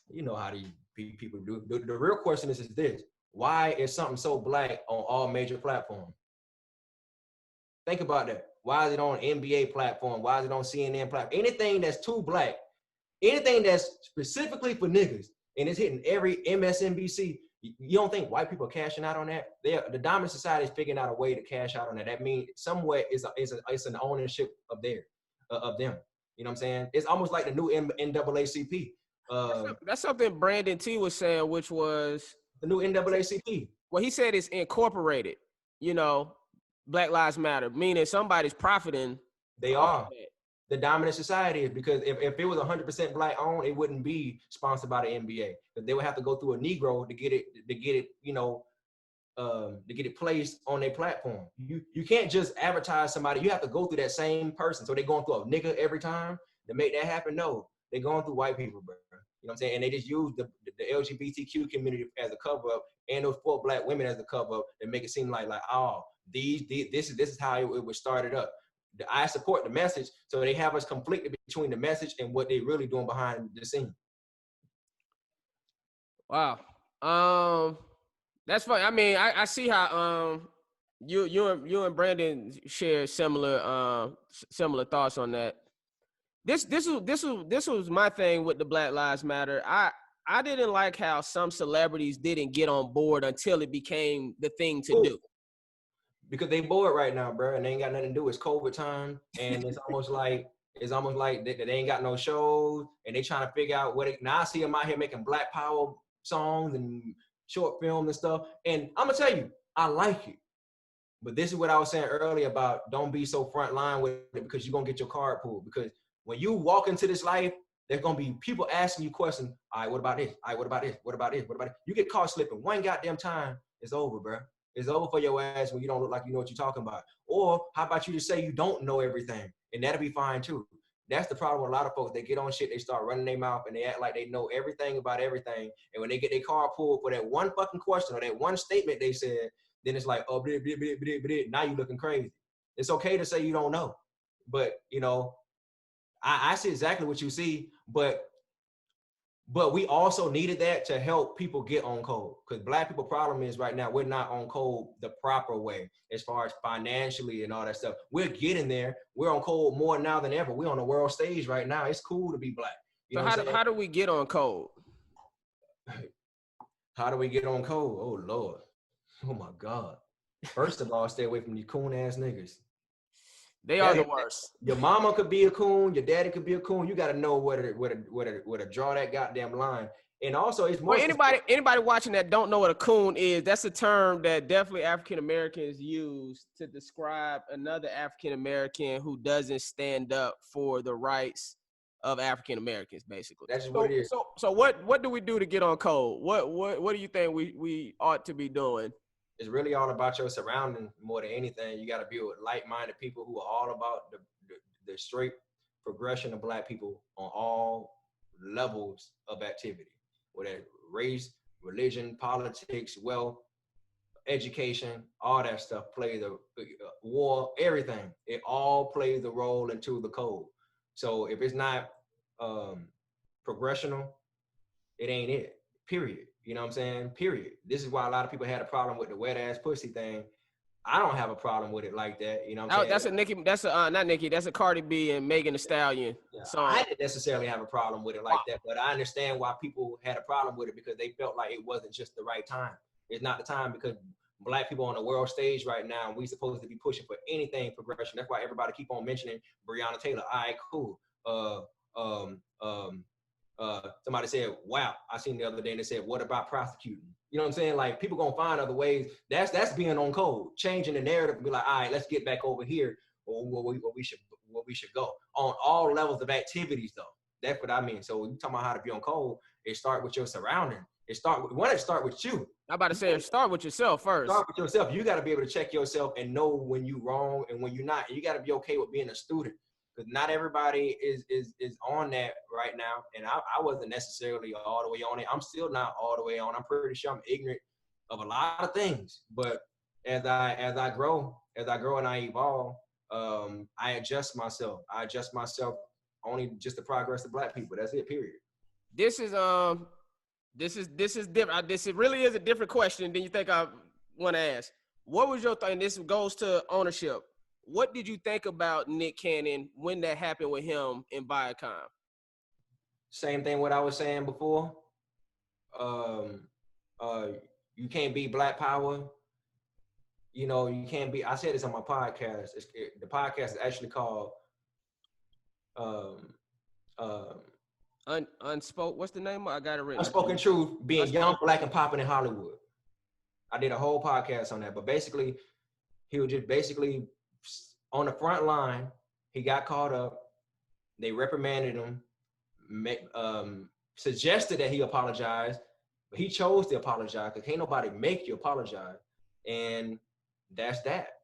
Speaker 2: You know how these people do. The real question is this: why is something so black on all major platforms? Think about that. Why is it on NBA platform? Why is it on CNN platform? Anything that's too black, anything that's specifically for niggas, and it's hitting every MSNBC. You don't think white people are cashing out on that? The Diamond Society is figuring out a way to cash out on that. That means somewhere it's an ownership of them. You know what I'm saying? It's almost like the new NAACP.
Speaker 1: That's something Brandon T was saying, which was
Speaker 2: the new NAACP.
Speaker 1: Well, he said it's incorporated. You know, Black Lives Matter, meaning somebody's profiting.
Speaker 2: They are. The Dominant Society is, because if it was 100% black owned, it wouldn't be sponsored by the NBA. But they would have to go through a Negro to get it, you know, to get it placed on their platform. You can't just advertise somebody. You have to go through that same person. So they're going through a nigga every time to make that happen. No, they're going through white people, bro. You know what I'm saying? And they just use the LGBTQ community as a cover up, and those 4 black women as a cover up, and make it seem like oh, this is how it was started up. I support the message, so they have us conflicted between the message and what they're really doing behind the scene.
Speaker 1: Wow, that's funny. I mean, I see how you and Brandon share similar thoughts on that. This was my thing with the Black Lives Matter. I didn't like how some celebrities didn't get on board until it became the thing to do.
Speaker 2: Because they bored right now, bro, and they ain't got nothing to do. It's COVID time, and it's almost like they ain't got no shows, and they trying to figure out now I see them out here making Black Power songs and short films and stuff, and I'm gonna tell you, I like it. But this is what I was saying earlier about don't be so front line with it, because you're gonna get your card pulled. Because when you walk into this life, there's gonna be people asking you questions. All right, what about this? All right, what about this? What about this? What about it? You get caught slipping one goddamn time, it's over, bro. It's over for your ass when you don't look like you know what you're talking about. Or how about you just say you don't know everything, and that'll be fine too. That's the problem with a lot of folks. They get on shit, they start running their mouth, and they act like they know everything about everything. And when they get their card pulled for that one fucking question or that one statement they said, then it's like, oh, now you looking crazy. It's okay to say you don't know, but you know, I see exactly what you see, but we also needed that to help people get on code, because Black people problem is right now we're not on code the proper way as far as financially and all that stuff. We're getting there. We're on code more now than ever. We're on the world stage right now. It's cool to be Black. You know
Speaker 1: how do we get on code?
Speaker 2: How do we get on code? Oh Lord. Oh my God. First of all, stay away from these coon ass niggas.
Speaker 1: They are the worst.
Speaker 2: Your mama could be a coon. Your daddy could be a coon. You got to know where to draw that goddamn line. And also, it's more.
Speaker 1: Well, anybody watching that don't know what a coon is, that's a term that definitely African Americans use to describe another African American who doesn't stand up for the rights of African Americans, basically.
Speaker 2: That's what it is.
Speaker 1: So what do we do to get on code? What do you think we ought to be doing?
Speaker 2: It's really all about your surrounding more than anything. You got to be with like-minded people who are all about the straight progression of Black people on all levels of activity, whether race, religion, politics, wealth, education, all that stuff plays the war, everything. It all plays a role into the code. So if it's not progressional, it ain't it. Period. You know what I'm saying? Period. This is why a lot of people had a problem with the wet ass pussy thing. I don't have a problem with it like that. You know what I'm saying? That's a Cardi B and Megan Thee Stallion.
Speaker 1: Yeah,
Speaker 2: so I didn't necessarily have a problem with it like that, but I understand why people had a problem with it, because they felt like it wasn't just the right time. It's not the time, because Black people on the world stage right now, and we supposed to be pushing for anything progression. That's why everybody keep on mentioning Breonna Taylor. All right, cool. Somebody said, wow, I seen the other day, and they said, what about prosecuting? You know what I'm saying? Like, people gonna find other ways. That's being on code, changing the narrative and be like, all right, let's get back over here, or we should what we should go on all levels of activities, though. That's what I mean. So when you talking about how to be on code, it start with your surrounding. It start with you.
Speaker 1: I'm about to say, start with yourself first.
Speaker 2: Start with yourself. You got to be able to check yourself and know when you're wrong and when you're not. And you got to be okay with being a student, because not everybody is on that right now. And I wasn't necessarily all the way on it. I'm still not all the way on. I'm pretty sure I'm ignorant of a lot of things. But as I grow and I evolve, I adjust myself. Only just the progress of Black people. That's it. Period.
Speaker 1: This is different. This really is a different question than you think I want to ask. What was your thing? This goes to ownership. What did you think about Nick Cannon when that happened with him in Viacom?
Speaker 2: Same thing what I was saying before. You can't be Black Power. You know, you can't be. I said this on my podcast. The podcast is actually called
Speaker 1: Unspoken. What's the name? I got it written.
Speaker 2: Unspoken Truth, being young, Black, and popping in Hollywood. I did a whole podcast on that, but basically, he was just basically on the front line. He got caught up. They reprimanded him, suggested that he apologize, but he chose to apologize because can't nobody make you apologize, and that's that.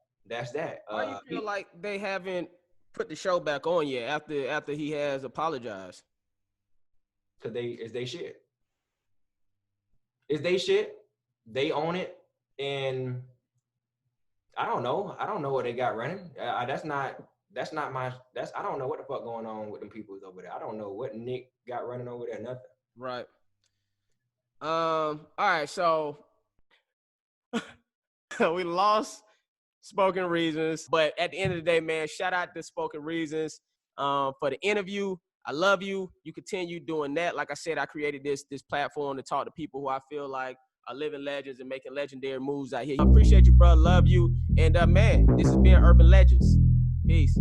Speaker 1: Why do you feel like they haven't put the show back on yet after he has apologized?
Speaker 2: Because it's they shit. It's they shit. They own it, and I don't know what they got running. That's not my. I don't know what the fuck going on with them peoples over there. I don't know what Nick got running over there. Nothing.
Speaker 1: Right. All right. So we lost Spoken Reasons, but at the end of the day, man, shout out to Spoken Reasons for the interview. I love you. You continue doing that. Like I said, I created this platform to talk to people who I feel like are living legends and making legendary moves out here. I appreciate you, bro. Love you. And man, this has been Urban Legends. Peace.